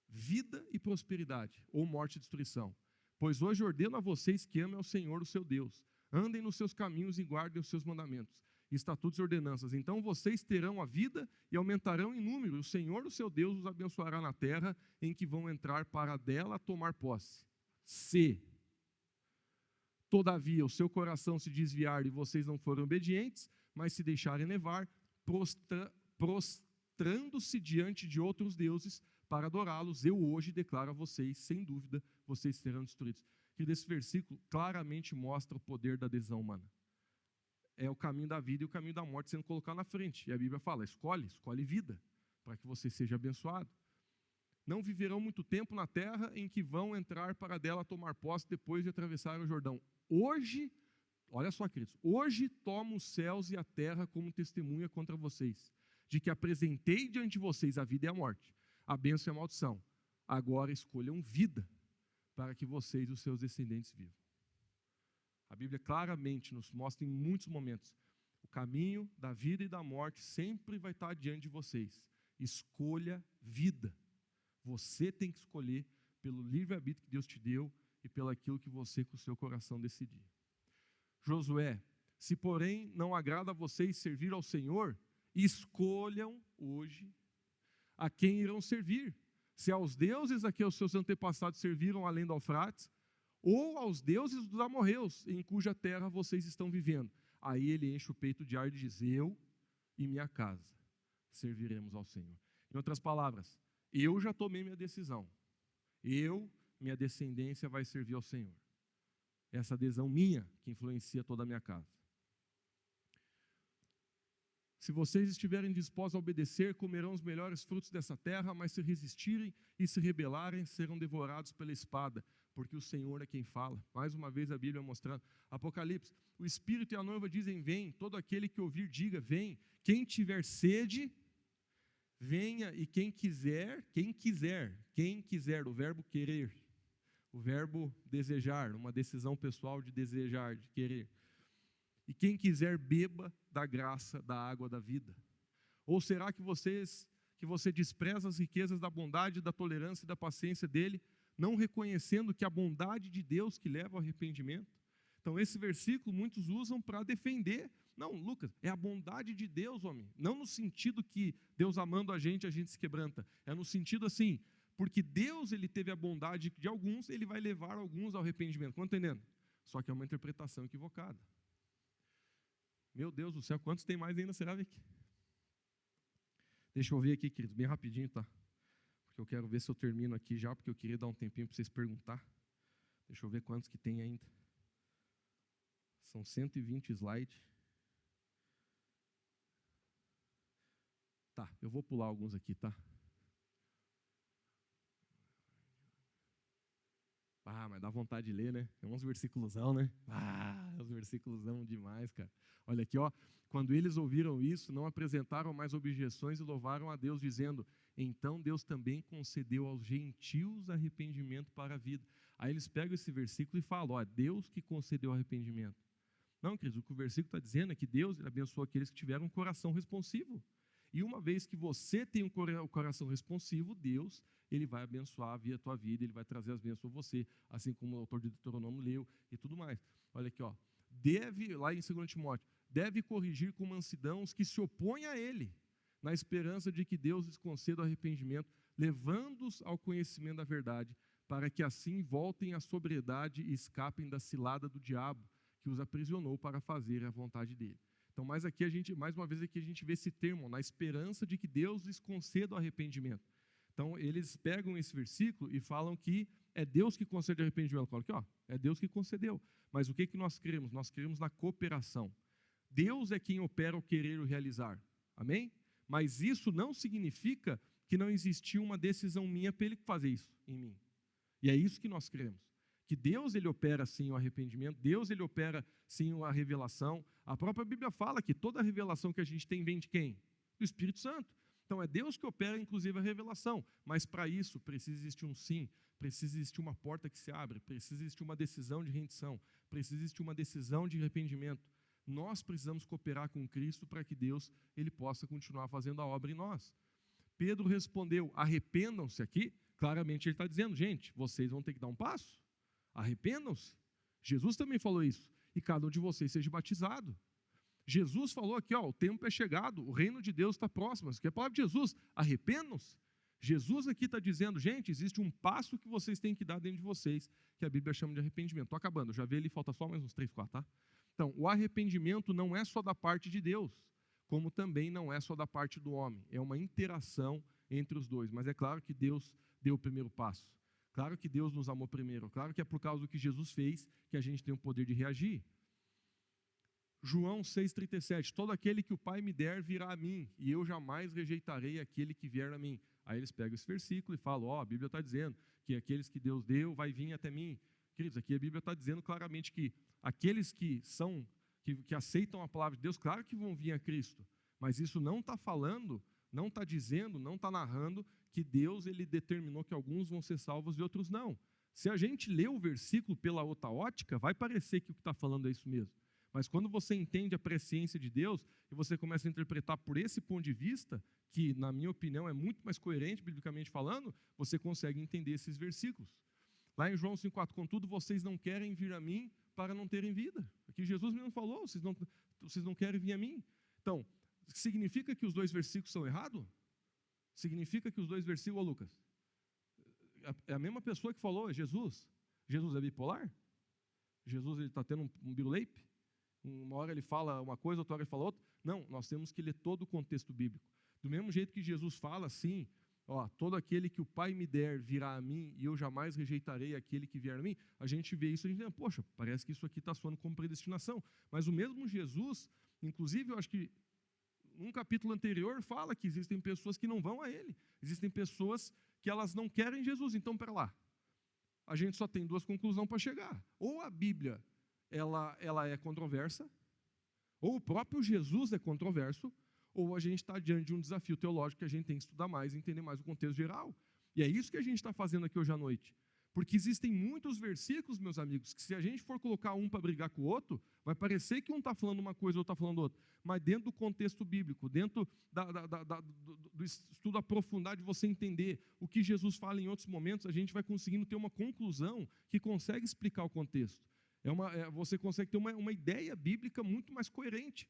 vida e prosperidade, ou morte e destruição. Pois hoje ordeno a vocês que amem ao Senhor, o seu Deus. Andem nos seus caminhos e guardem os seus mandamentos, estatutos e ordenanças. Então vocês terão a vida e aumentarão em número. E o Senhor, o seu Deus, os abençoará na terra em que vão entrar para dela tomar posse. Se, todavia, o seu coração se desviar e vocês não forem obedientes, mas se deixarem levar, prostrando-se diante de outros deuses para adorá-los, eu hoje declaro a vocês, sem dúvida, vocês serão destruídos. Que desse versículo claramente mostra o poder da adesão humana. É o caminho da vida e o caminho da morte sendo colocado na frente. E a Bíblia fala, escolhe vida, para que você seja abençoado. Não viverão muito tempo na terra em que vão entrar para dela tomar posse depois de atravessar o Jordão. Hoje, olha só, queridos, hoje tomo os céus e a terra como testemunha contra vocês, de que apresentei diante de vocês a vida e a morte, a bênção e a maldição. Agora escolham vida, para que vocês e os seus descendentes vivam. A Bíblia claramente nos mostra em muitos momentos, o caminho da vida e da morte sempre vai estar diante de vocês. Escolha vida. Você tem que escolher pelo livre-arbítrio que Deus te deu e pelo aquilo que você com o seu coração decidir. Josué, se porém não agrada a vocês servir ao Senhor, escolham hoje a quem irão servir, se aos deuses a que os seus antepassados serviram além do Eufrates, ou aos deuses dos amorreus, em cuja terra vocês estão vivendo. Aí ele enche o peito de ar e diz, eu e minha casa serviremos ao Senhor. Em outras palavras, eu já tomei minha decisão, minha descendência vai servir ao Senhor. Essa adesão minha que influencia toda a minha casa. Se vocês estiverem dispostos a obedecer, comerão os melhores frutos dessa terra, mas se resistirem e se rebelarem, serão devorados pela espada, porque o Senhor é quem fala. Mais uma vez a Bíblia mostrando. Apocalipse, o Espírito e a noiva dizem, vem, todo aquele que ouvir diga, vem. Quem tiver sede, venha, e quem quiser, o verbo querer, o verbo desejar, uma decisão pessoal de desejar, de querer. E quem quiser, beba da graça da água da vida. Ou será que você despreza as riquezas da bondade, da tolerância e da paciência dele, não reconhecendo que a bondade de Deus que leva ao arrependimento? Então esse versículo muitos usam para defender. Não, Lucas, é a bondade de Deus, homem. Não no sentido que Deus amando a gente se quebranta. É no sentido assim, porque Deus ele teve a bondade de alguns, ele vai levar alguns ao arrependimento. Estão entendendo? Só que é uma interpretação equivocada. Meu Deus do céu, quantos tem mais ainda, será, Vicky? Deixa eu ver aqui, queridos, bem rapidinho, tá? Porque eu quero ver se eu termino aqui já, porque eu queria dar um tempinho para vocês perguntar. Deixa eu ver quantos que tem ainda. São 120 slides. Tá, eu vou pular alguns aqui, tá? Mas dá vontade de ler, né? É uns versículosão, né? Uns versículosão demais, cara. Olha aqui, ó. Quando eles ouviram isso, não apresentaram mais objeções e louvaram a Deus, dizendo: então Deus também concedeu aos gentios arrependimento para a vida. Aí eles pegam esse versículo e falam: ó, Deus que concedeu arrependimento. Não, queridos, o que o versículo está dizendo é que Deus abençoou aqueles que tiveram um coração responsivo. E uma vez que você tem um coração responsivo, Deus, Ele vai abençoar a tua vida, Ele vai trazer as bênçãos a você, assim como o autor de Deuteronômio leu e tudo mais. Olha aqui, ó. Lá em 2 Timóteo, deve corrigir com mansidão os que se opõem a Ele, na esperança de que Deus lhes conceda o arrependimento, levando-os ao conhecimento da verdade, para que assim voltem à sobriedade e escapem da cilada do diabo, que os aprisionou para fazer a vontade dele. Então, mais uma vez aqui a gente vê esse termo, na esperança de que Deus lhes conceda o arrependimento. Então, eles pegam esse versículo e falam que é Deus que concede o arrependimento. Falo aqui, ó, é Deus que concedeu. Mas o que nós cremos? Nós cremos na cooperação. Deus é quem opera o querer e o realizar. Amém? Mas isso não significa que não existiu uma decisão minha para Ele fazer isso em mim. E é isso que nós cremos. Que Deus, Ele opera sim o arrependimento, Deus, Ele opera sim a revelação. A própria Bíblia fala que toda a revelação que a gente tem vem de quem? Do Espírito Santo. Então é Deus que opera inclusive a revelação, mas para isso precisa existir um sim, precisa existir uma porta que se abre, precisa existir uma decisão de rendição, precisa existir uma decisão de arrependimento. Nós precisamos cooperar com Cristo para que Deus, Ele possa continuar fazendo a obra em nós. Pedro respondeu: arrependam-se aqui. Claramente ele está dizendo: gente, vocês vão ter que dar um passo. Arrependam-se. Jesus também falou isso. E cada um de vocês seja batizado. Jesus falou aqui, ó, o tempo é chegado, o reino de Deus está próximo. Isso aqui é a palavra de Jesus. Arrependam-se. Jesus aqui está dizendo: gente, existe um passo que vocês têm que dar dentro de vocês, que a Bíblia chama de arrependimento. Estou acabando, já vi ali, falta só mais uns 3, 4, tá? Então, o arrependimento não é só da parte de Deus, como também não é só da parte do homem. É uma interação entre os dois. Mas é claro que Deus deu o primeiro passo. Claro que Deus nos amou primeiro. Claro que é por causa do que Jesus fez que a gente tem o poder de reagir. João 6,37, todo aquele que o Pai me der virá a mim, e eu jamais rejeitarei aquele que vier a mim. Aí eles pegam esse versículo e falam: ó, a Bíblia está dizendo que aqueles que Deus deu vai vir até mim. Queridos, aqui a Bíblia está dizendo claramente que aqueles que aceitam a palavra de Deus, claro que vão vir a Cristo, mas isso não está falando, não está dizendo, não está narrando que Deus, Ele determinou que alguns vão ser salvos e outros não. Se a gente lê o versículo pela outra ótica, vai parecer que o que está falando é isso mesmo. Mas quando você entende a presciência de Deus e você começa a interpretar por esse ponto de vista, que na minha opinião é muito mais coerente, biblicamente falando, você consegue entender esses versículos. Lá em João 5,4, contudo, vocês não querem vir a mim para não terem vida. Aqui Jesus mesmo falou: vocês não querem vir a mim. Então, significa que os dois versículos são errados? Significa que os dois versículos, ô Lucas, é a mesma pessoa que falou, é Jesus. Jesus é bipolar? Jesus está tendo um biruleipe? Uma hora ele fala uma coisa, outra hora ele fala outra. Não, nós temos que ler todo o contexto bíblico. Do mesmo jeito que Jesus fala assim, ó, todo aquele que o Pai me der virá a mim, e eu jamais rejeitarei aquele que vier a mim. A gente vê isso e a gente diz: poxa, parece que isso aqui está soando como predestinação. Mas o mesmo Jesus, inclusive eu acho que num capítulo anterior fala que existem pessoas que não vão a Ele. Existem pessoas que elas não querem Jesus. Então, pera lá, a gente só tem duas conclusões para chegar. Ou a Bíblia ela é controversa, ou o próprio Jesus é controverso, ou a gente está diante de um desafio teológico que a gente tem que estudar mais e entender mais o contexto geral. E é isso que a gente está fazendo aqui hoje à noite. Porque existem muitos versículos, meus amigos, que se a gente for colocar um para brigar com o outro, vai parecer que um está falando uma coisa e o outro está falando outra. Mas dentro do contexto bíblico, dentro do estudo aprofundado de você entender o que Jesus fala em outros momentos, a gente vai conseguindo ter uma conclusão que consegue explicar o contexto. Você consegue ter uma ideia bíblica muito mais coerente.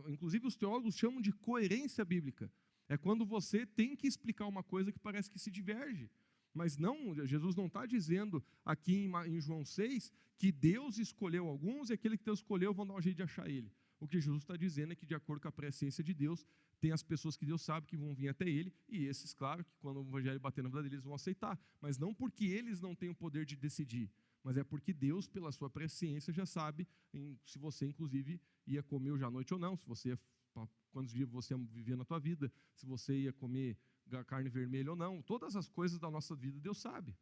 Inclusive, os teólogos chamam de coerência bíblica. É quando você tem que explicar uma coisa que parece que se diverge. Mas não, Jesus não está dizendo aqui em João 6 que Deus escolheu alguns e aquele que Deus escolheu vão dar um jeito de achar ele. O que Jesus está dizendo é que, de acordo com a presciência de Deus, tem as pessoas que Deus sabe que vão vir até Ele, e esses, claro, que quando o evangelho bater na vida deles, vão aceitar. Mas não porque eles não têm o poder de decidir, mas é porque Deus, pela sua presciência, já sabe se você, inclusive, ia comer hoje à noite ou não, se você quantos dias você ia viver na tua vida, se você ia comer carne vermelha ou não. Todas as coisas da nossa vida Deus sabe,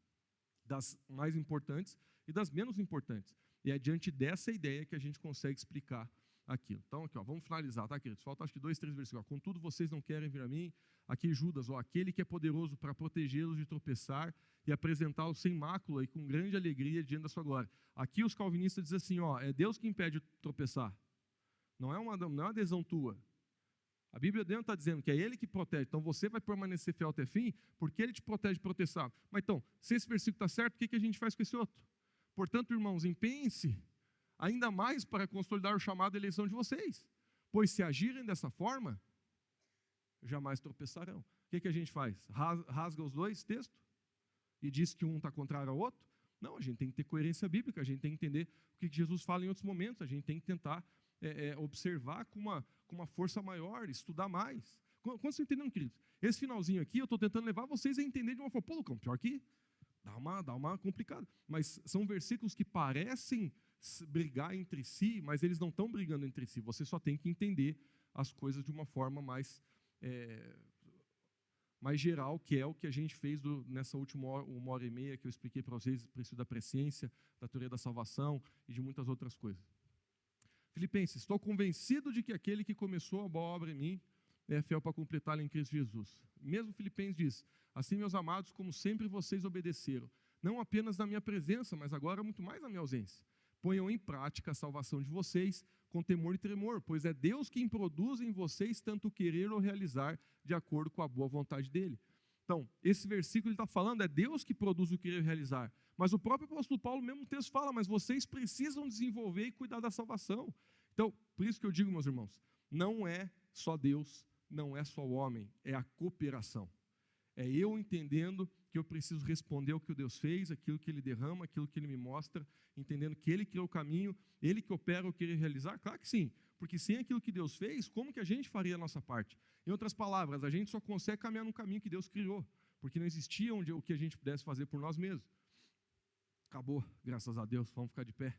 das mais importantes e das menos importantes. E é diante dessa ideia que a gente consegue explicar aquilo. Então, aqui, ó, vamos finalizar, tá, queridos? Falta acho que 2, 3 versículos. Contudo, vocês não querem vir a mim. Aqui Judas, ó, aquele que é poderoso para protegê-los de tropeçar e apresentá-los sem mácula e com grande alegria diante da sua glória. Aqui os calvinistas dizem assim, ó, é Deus que impede de tropeçar. Não é uma adesão tua. A Bíblia dentro está dizendo que é Ele que protege. Então você vai permanecer fiel até fim, porque Ele te protege de proteção. Mas então, se esse versículo está certo, o que a gente faz com esse outro? Portanto, irmãos, empenhem-se ainda mais para consolidar o chamado e eleição de vocês. Pois se agirem dessa forma, jamais tropeçarão. O que a gente faz? Rasga os dois textos? E diz que um está contrário ao outro? Não, a gente tem que ter coerência bíblica, a gente tem que entender o que Jesus fala em outros momentos, a gente tem que tentar observar com uma força maior, estudar mais. Quando vocês entendem, queridos? Esse finalzinho aqui, eu estou tentando levar vocês a entender de uma forma, pô, Lucão, pior que dá uma complicada. Mas são versículos que parecem brigar entre si, mas eles não estão brigando entre si. Você só tem que entender as coisas de uma forma mais geral, que é o que a gente fez nessa última 1h30 que eu expliquei para vocês, o princípio da presciência, da teoria da salvação e de muitas outras coisas. Filipenses, estou convencido de que aquele que começou a boa obra em mim é fiel para completá-la em Cristo Jesus. Mesmo Filipenses diz, assim, meus amados, como sempre vocês obedeceram, não apenas na minha presença, mas agora muito mais na minha ausência. Ponham em prática a salvação de vocês com temor e tremor, pois é Deus quem produz em vocês tanto querer ou realizar de acordo com a boa vontade dEle. Então, esse versículo ele está falando, é Deus que produz o querer e realizar. Mas o próprio apóstolo Paulo, mesmo texto, fala, mas vocês precisam desenvolver e cuidar da salvação. Então, por isso que eu digo, meus irmãos, não é só Deus, não é só o homem, é a cooperação. É eu entendendo que eu preciso responder ao que Deus fez, aquilo que Ele derrama, aquilo que Ele me mostra, entendendo que Ele criou o caminho, Ele que opera o que Ele realizar, claro que sim, porque sem aquilo que Deus fez, como que a gente faria a nossa parte? Em outras palavras, a gente só consegue caminhar no caminho que Deus criou, porque não existia o que a gente pudesse fazer por nós mesmos. Acabou, graças a Deus, vamos ficar de pé.